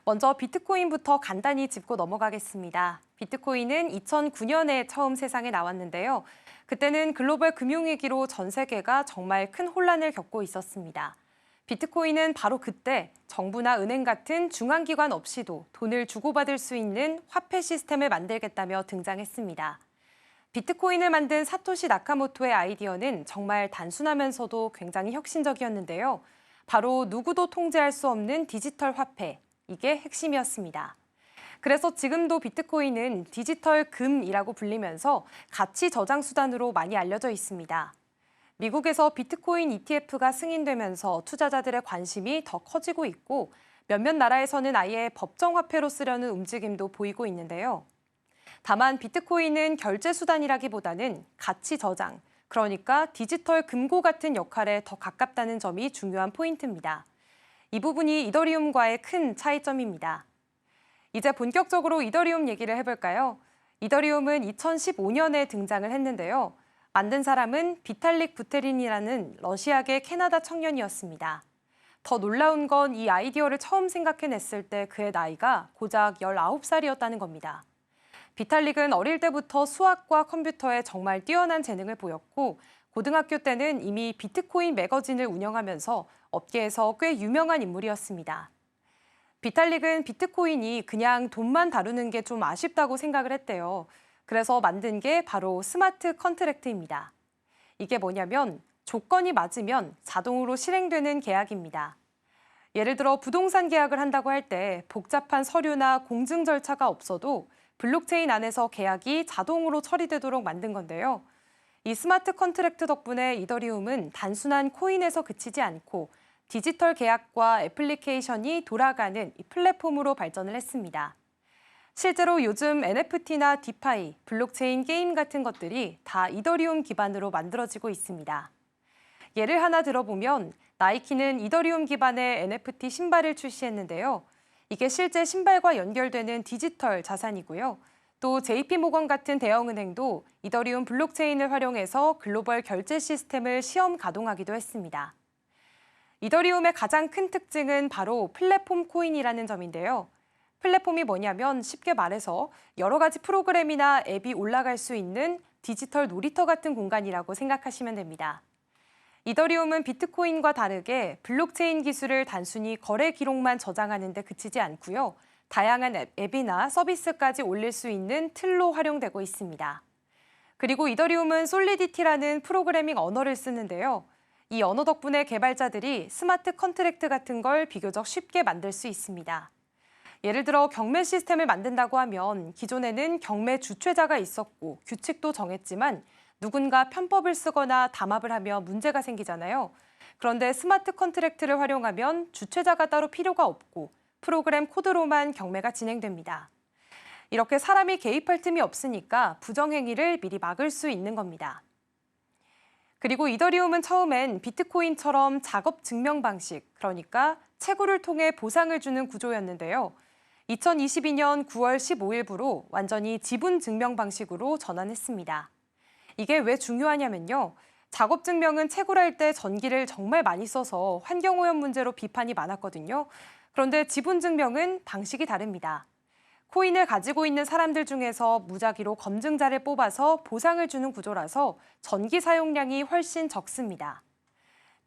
먼저 비트코인부터 간단히 짚고 넘어가겠습니다. 비트코인은 2009년에 처음 세상에 나왔는데요. 그때는 글로벌 금융위기로 전 세계가 정말 큰 혼란을 겪고 있었습니다. 비트코인은 바로 그때 정부나 은행 같은 중앙기관 없이도 돈을 주고받을 수 있는 화폐 시스템을 만들겠다며 등장했습니다. 비트코인을 만든 사토시 나카모토의 아이디어는 정말 단순하면서도 굉장히 혁신적이었는데요. 바로 누구도 통제할 수 없는 디지털 화폐, 이게 핵심이었습니다. 그래서 지금도 비트코인은 디지털 금이라고 불리면서 가치 저장 수단으로 많이 알려져 있습니다. 미국에서 비트코인 ETF가 승인되면서 투자자들의 관심이 더 커지고 있고 몇몇 나라에서는 아예 법정화폐로 쓰려는 움직임도 보이고 있는데요. 다만 비트코인은 결제 수단이라기보다는 가치 저장, 그러니까 디지털 금고 같은 역할에 더 가깝다는 점이 중요한 포인트입니다. 이 부분이 이더리움과의 큰 차이점입니다. 이제 본격적으로 이더리움 얘기를 해볼까요? 이더리움은 2015년에 등장을 했는데요. 만든 사람은 비탈릭 부테린이라는 러시아계 캐나다 청년이었습니다. 더 놀라운 건 이 아이디어를 처음 생각해냈을 때 그의 나이가 고작 19살이었다는 겁니다. 비탈릭은 어릴 때부터 수학과 컴퓨터에 정말 뛰어난 재능을 보였고 고등학교 때는 이미 비트코인 매거진을 운영하면서 업계에서 꽤 유명한 인물이었습니다. 비탈릭은 비트코인이 그냥 돈만 다루는 게 좀 아쉽다고 생각을 했대요. 그래서 만든 게 바로 스마트 컨트랙트입니다. 이게 뭐냐면 조건이 맞으면 자동으로 실행되는 계약입니다. 예를 들어 부동산 계약을 한다고 할 때 복잡한 서류나 공증 절차가 없어도 블록체인 안에서 계약이 자동으로 처리되도록 만든 건데요. 이 스마트 컨트랙트 덕분에 이더리움은 단순한 코인에서 그치지 않고 디지털 계약과 애플리케이션이 돌아가는 이 플랫폼으로 발전을 했습니다. 실제로 요즘 NFT나 디파이, 블록체인 게임 같은 것들이 다 이더리움 기반으로 만들어지고 있습니다. 예를 하나 들어보면 나이키는 이더리움 기반의 NFT 신발을 출시했는데요. 이게 실제 신발과 연결되는 디지털 자산이고요. 또 JP모건 같은 대형은행도 이더리움 블록체인을 활용해서 글로벌 결제 시스템을 시험 가동하기도 했습니다. 이더리움의 가장 큰 특징은 바로 플랫폼 코인이라는 점인데요. 플랫폼이 뭐냐면 쉽게 말해서 여러 가지 프로그램이나 앱이 올라갈 수 있는 디지털 놀이터 같은 공간이라고 생각하시면 됩니다. 이더리움은 비트코인과 다르게 블록체인 기술을 단순히 거래 기록만 저장하는 데 그치지 않고요. 다양한 앱이나 서비스까지 올릴 수 있는 틀로 활용되고 있습니다. 그리고 이더리움은 솔리디티라는 프로그래밍 언어를 쓰는데요. 이 언어 덕분에 개발자들이 스마트 컨트랙트 같은 걸 비교적 쉽게 만들 수 있습니다. 예를 들어 경매 시스템을 만든다고 하면 기존에는 경매 주최자가 있었고 규칙도 정했지만 누군가 편법을 쓰거나 담합을 하며 문제가 생기잖아요. 그런데 스마트 컨트랙트를 활용하면 주최자가 따로 필요가 없고 프로그램 코드로만 경매가 진행됩니다. 이렇게 사람이 개입할 틈이 없으니까 부정행위를 미리 막을 수 있는 겁니다. 그리고 이더리움은 처음엔 비트코인처럼 작업 증명 방식, 그러니까 채굴을 통해 보상을 주는 구조였는데요. 2022년 9월 15일부로 완전히 지분 증명 방식으로 전환했습니다. 이게 왜 중요하냐면요. 작업 증명은 채굴할 때 전기를 정말 많이 써서 환경오염 문제로 비판이 많았거든요. 그런데 지분 증명은 방식이 다릅니다. 코인을 가지고 있는 사람들 중에서 무작위로 검증자를 뽑아서 보상을 주는 구조라서 전기 사용량이 훨씬 적습니다.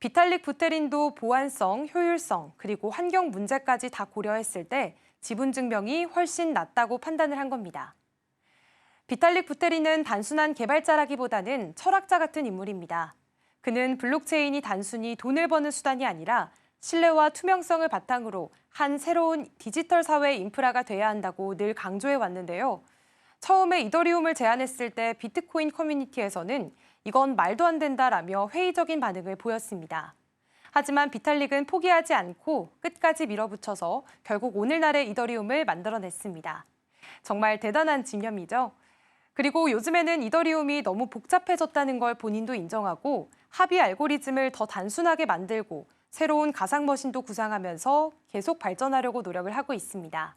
비탈릭 부테린도 보안성, 효율성, 그리고 환경 문제까지 다 고려했을 때 지분 증명이 훨씬 낫다고 판단을 한 겁니다. 비탈릭 부테린은 단순한 개발자라기보다는 철학자 같은 인물입니다. 그는 블록체인이 단순히 돈을 버는 수단이 아니라 신뢰와 투명성을 바탕으로 한 새로운 디지털 사회 인프라가 돼야 한다고 늘 강조해 왔는데요. 처음에 이더리움을 제안했을 때 비트코인 커뮤니티에서는 이건 말도 안 된다라며 회의적인 반응을 보였습니다. 하지만 비탈릭은 포기하지 않고 끝까지 밀어붙여서 결국 오늘날의 이더리움을 만들어냈습니다. 정말 대단한 집념이죠. 그리고 요즘에는 이더리움이 너무 복잡해졌다는 걸 본인도 인정하고 합의 알고리즘을 더 단순하게 만들고 새로운 가상머신도 구상하면서 계속 발전하려고 노력을 하고 있습니다.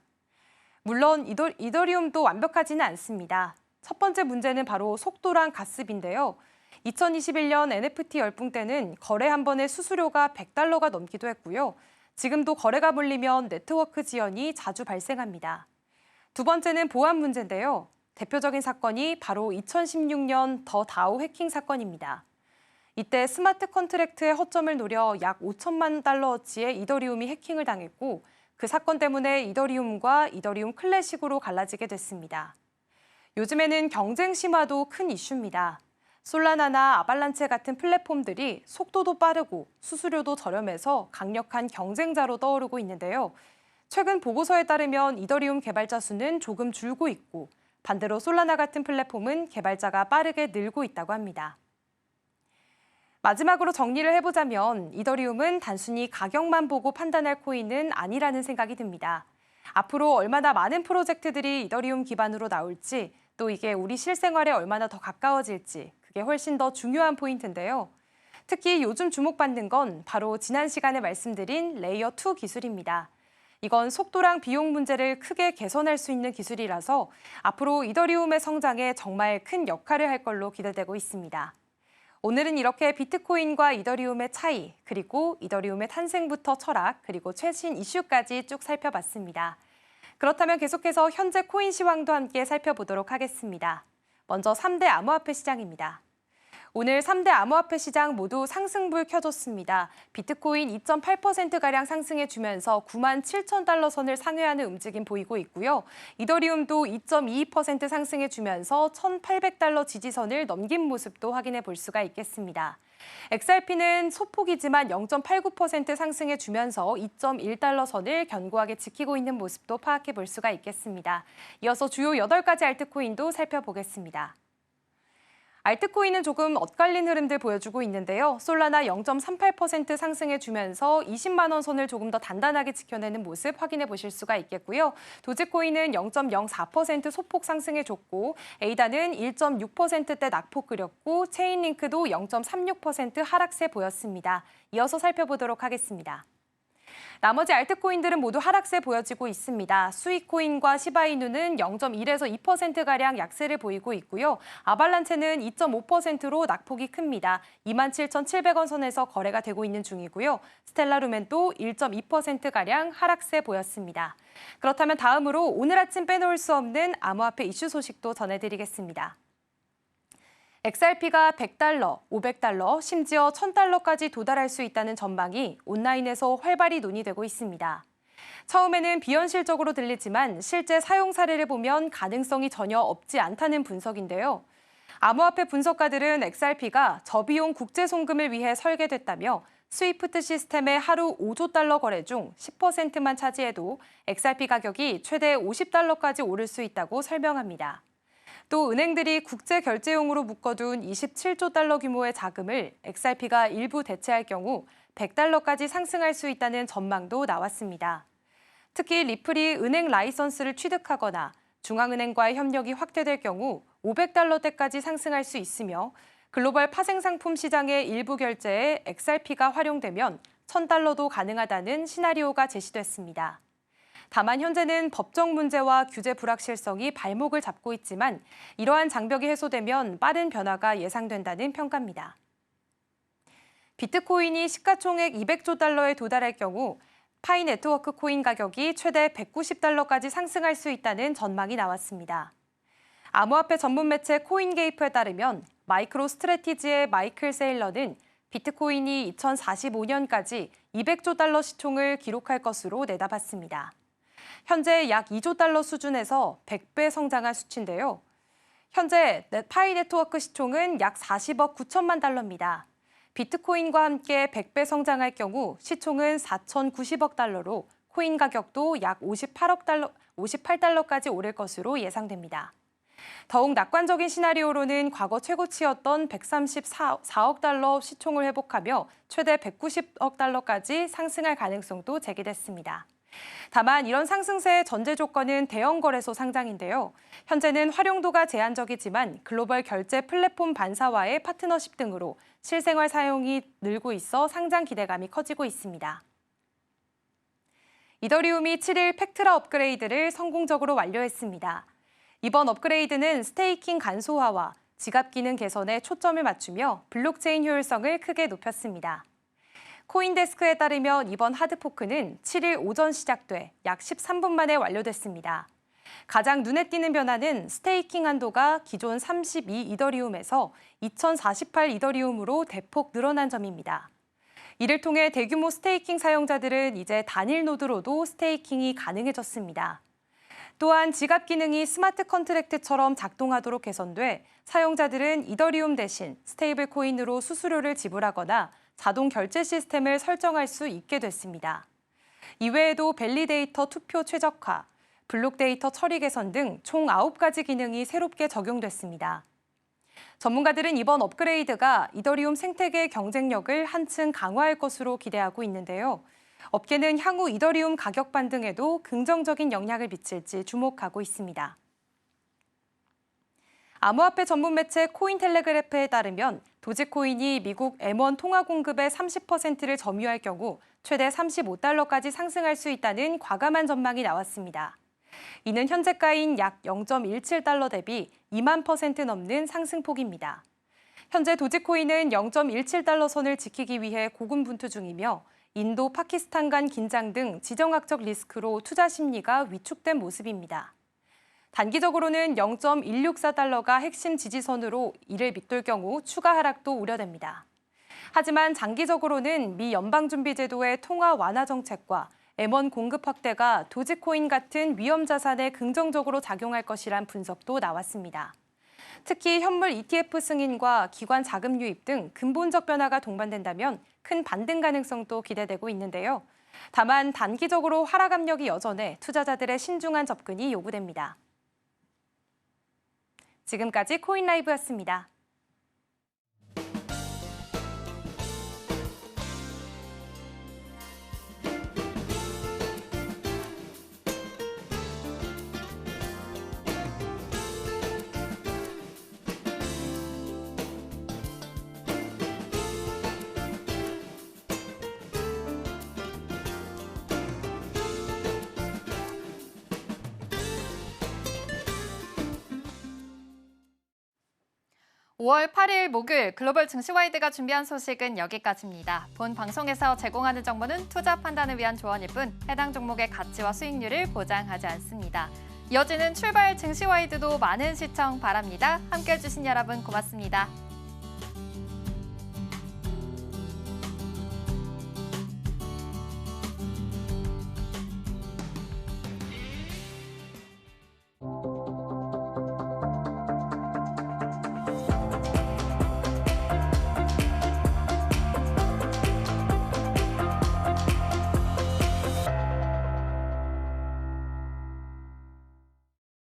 물론 이더리움도 완벽하지는 않습니다. 첫 번째 문제는 바로 속도랑 가습인데요. 2021년 NFT 열풍 때는 거래 한 번에 수수료가 $100가 넘기도 했고요. 지금도 거래가 몰리면 네트워크 지연이 자주 발생합니다. 두 번째는 보안 문제인데요. 대표적인 사건이 바로 2016년 더 다오 해킹 사건입니다. 이때 스마트 컨트랙트의 허점을 노려 약 5천만 달러어치의 이더리움이 해킹을 당했고 그 사건 때문에 이더리움과 이더리움 클래식으로 갈라지게 됐습니다. 요즘에는 경쟁 심화도 큰 이슈입니다. 솔라나나 아발란체 같은 플랫폼들이 속도도 빠르고 수수료도 저렴해서 강력한 경쟁자로 떠오르고 있는데요. 최근 보고서에 따르면 이더리움 개발자 수는 조금 줄고 있고 반대로 솔라나 같은 플랫폼은 개발자가 빠르게 늘고 있다고 합니다. 마지막으로 정리를 해보자면 이더리움은 단순히 가격만 보고 판단할 코인은 아니라는 생각이 듭니다. 앞으로 얼마나 많은 프로젝트들이 이더리움 기반으로 나올지 또 이게 우리 실생활에 얼마나 더 가까워질지 그게 훨씬 더 중요한 포인트인데요. 특히 요즘 주목받는 건 바로 지난 시간에 말씀드린 레이어 2 기술입니다. 이건 속도랑 비용 문제를 크게 개선할 수 있는 기술이라서 앞으로 이더리움의 성장에 정말 큰 역할을 할 걸로 기대되고 있습니다. 오늘은 이렇게 비트코인과 이더리움의 차이, 그리고 이더리움의 탄생부터 철학, 그리고 최신 이슈까지 쭉 살펴봤습니다. 그렇다면 계속해서 현재 코인 시황도 함께 살펴보도록 하겠습니다. 먼저 3대 암호화폐 시장입니다. 오늘 3대 암호화폐 시장 모두 상승불 켜줬습니다. 비트코인 2.8%가량 상승해주면서 9만 7천 달러 선을 상회하는 움직임 보이고 있고요. 이더리움도 2.22% 상승해주면서 1,800달러 지지선을 넘긴 모습도 확인해 볼 수가 있겠습니다. XRP는 소폭이지만 0.89% 상승해주면서 2.1달러 선을 견고하게 지키고 있는 모습도 파악해 볼 수가 있겠습니다. 이어서 주요 8가지 알트코인도 살펴보겠습니다. 알트코인은 조금 엇갈린 흐름들 보여주고 있는데요. 솔라나 0.38% 상승해주면서 20만 원 선을 조금 더 단단하게 지켜내는 모습 확인해 보실 수가 있겠고요. 도지코인은 0.04% 소폭 상승해줬고 에이다는 1.6%대 낙폭 그렸고 체인링크도 0.36% 하락세 보였습니다. 이어서 살펴보도록 하겠습니다. 나머지 알트코인들은 모두 하락세 보여지고 있습니다. 수익코인과 시바이누는 0.1에서 2%가량 약세를 보이고 있고요. 아발란체는 2.5%로 낙폭이 큽니다. 27,700원 선에서 거래가 되고 있는 중이고요. 스텔라루멘도 1.2%가량 하락세 보였습니다. 그렇다면 다음으로 오늘 아침 빼놓을 수 없는 암호화폐 이슈 소식도 전해드리겠습니다. XRP가 $100, $500, 심지어 $1000까지 도달할 수 있다는 전망이 온라인에서 활발히 논의되고 있습니다. 처음에는 비현실적으로 들리지만 실제 사용 사례를 보면 가능성이 전혀 없지 않다는 분석인데요. 암호화폐 분석가들은 XRP가 저비용 국제 송금을 위해 설계됐다며 스위프트 시스템의 하루 5조 달러 거래 중 10%만 차지해도 XRP 가격이 최대 50달러까지 오를 수 있다고 설명합니다. 또 은행들이 국제 결제용으로 묶어둔 27조 달러 규모의 자금을 XRP가 일부 대체할 경우 100달러까지 상승할 수 있다는 전망도 나왔습니다. 특히 리플이 은행 라이선스를 취득하거나 중앙은행과의 협력이 확대될 경우 500달러대까지 상승할 수 있으며 글로벌 파생상품 시장의 일부 결제에 XRP가 활용되면 1000달러도 가능하다는 시나리오가 제시됐습니다. 다만 현재는 법적 문제와 규제 불확실성이 발목을 잡고 있지만 이러한 장벽이 해소되면 빠른 변화가 예상된다는 평가입니다. 비트코인이 시가총액 200조 달러에 도달할 경우 파이 네트워크 코인 가격이 최대 190달러까지 상승할 수 있다는 전망이 나왔습니다. 암호화폐 전문 매체 코인게이프에 따르면 마이크로 스트래티지의 마이클 세일러는 비트코인이 2045년까지 200조 달러 시총을 기록할 것으로 내다봤습니다. 현재 약 2조 달러 수준에서 100배 성장한 수치인데요. 현재 파이 네트워크 시총은 약 40억 9천만 달러입니다. 비트코인과 함께 100배 성장할 경우 시총은 4,090억 달러로 코인 가격도 약 58달러까지 오를 것으로 예상됩니다. 더욱 낙관적인 시나리오로는 과거 최고치였던 134억 달러 시총을 회복하며 최대 190억 달러까지 상승할 가능성도 제기됐습니다. 다만 이런 상승세의 전제 조건은 대형 거래소 상장인데요. 현재는 활용도가 제한적이지만 글로벌 결제 플랫폼 반사와의 파트너십 등으로 실생활 사용이 늘고 있어 상장 기대감이 커지고 있습니다. 이더리움이 7일 팩트라 업그레이드를 성공적으로 완료했습니다. 이번 업그레이드는 스테이킹 간소화와 지갑 기능 개선에 초점을 맞추며 블록체인 효율성을 크게 높였습니다. 코인데스크에 따르면 이번 하드포크는 7일 오전 시작돼 약 13분 만에 완료됐습니다. 가장 눈에 띄는 변화는 스테이킹 한도가 기존 32 이더리움에서 2048 이더리움으로 대폭 늘어난 점입니다. 이를 통해 대규모 스테이킹 사용자들은 이제 단일 노드로도 스테이킹이 가능해졌습니다. 또한 지갑 기능이 스마트 컨트랙트처럼 작동하도록 개선돼 사용자들은 이더리움 대신 스테이블 코인으로 수수료를 지불하거나 자동 결제 시스템을 설정할 수 있게 됐습니다. 이외에도 밸리데이터 투표 최적화, 블록 데이터 처리 개선 등 총 9가지 기능이 새롭게 적용됐습니다. 전문가들은 이번 업그레이드가 이더리움 생태계의 경쟁력을 한층 강화할 것으로 기대하고 있는데요. 업계는 향후 이더리움 가격 반등에도 긍정적인 영향을 미칠지 주목하고 있습니다. 암호화폐 전문 매체 코인텔레그래프에 따르면 도지코인이 미국 M1 통화 공급의 30%를 점유할 경우 최대 35달러까지 상승할 수 있다는 과감한 전망이 나왔습니다. 이는 현재가인 약 0.17달러 대비 2만% 넘는 상승폭입니다. 현재 도지코인은 0.17달러 선을 지키기 위해 고군분투 중이며 인도, 파키스탄 간 긴장 등 지정학적 리스크로 투자 심리가 위축된 모습입니다. 단기적으로는 0.164달러가 핵심 지지선으로 이를 밑돌 경우 추가 하락도 우려됩니다. 하지만 장기적으로는 미 연방준비제도의 통화 완화 정책과 M1 공급 확대가 도지코인 같은 위험 자산에 긍정적으로 작용할 것이란 분석도 나왔습니다. 특히 현물 ETF 승인과 기관 자금 유입 등 근본적 변화가 동반된다면 큰 반등 가능성도 기대되고 있는데요. 다만 단기적으로 하락 압력이 여전해 투자자들의 신중한 접근이 요구됩니다. 지금까지 코인라이브였습니다. (5월 8일) 목요일 글로벌 증시와이드가 준비한 소식은 여기까지입니다. 본 방송에서 제공하는 정보는 투자 판단을 위한 조언일 뿐 해당 종목의 가치와 수익률을 보장하지 않습니다. 이어지는 출발 증시와이드도 많은 시청 바랍니다. 함께해 주신 여러분 고맙습니다.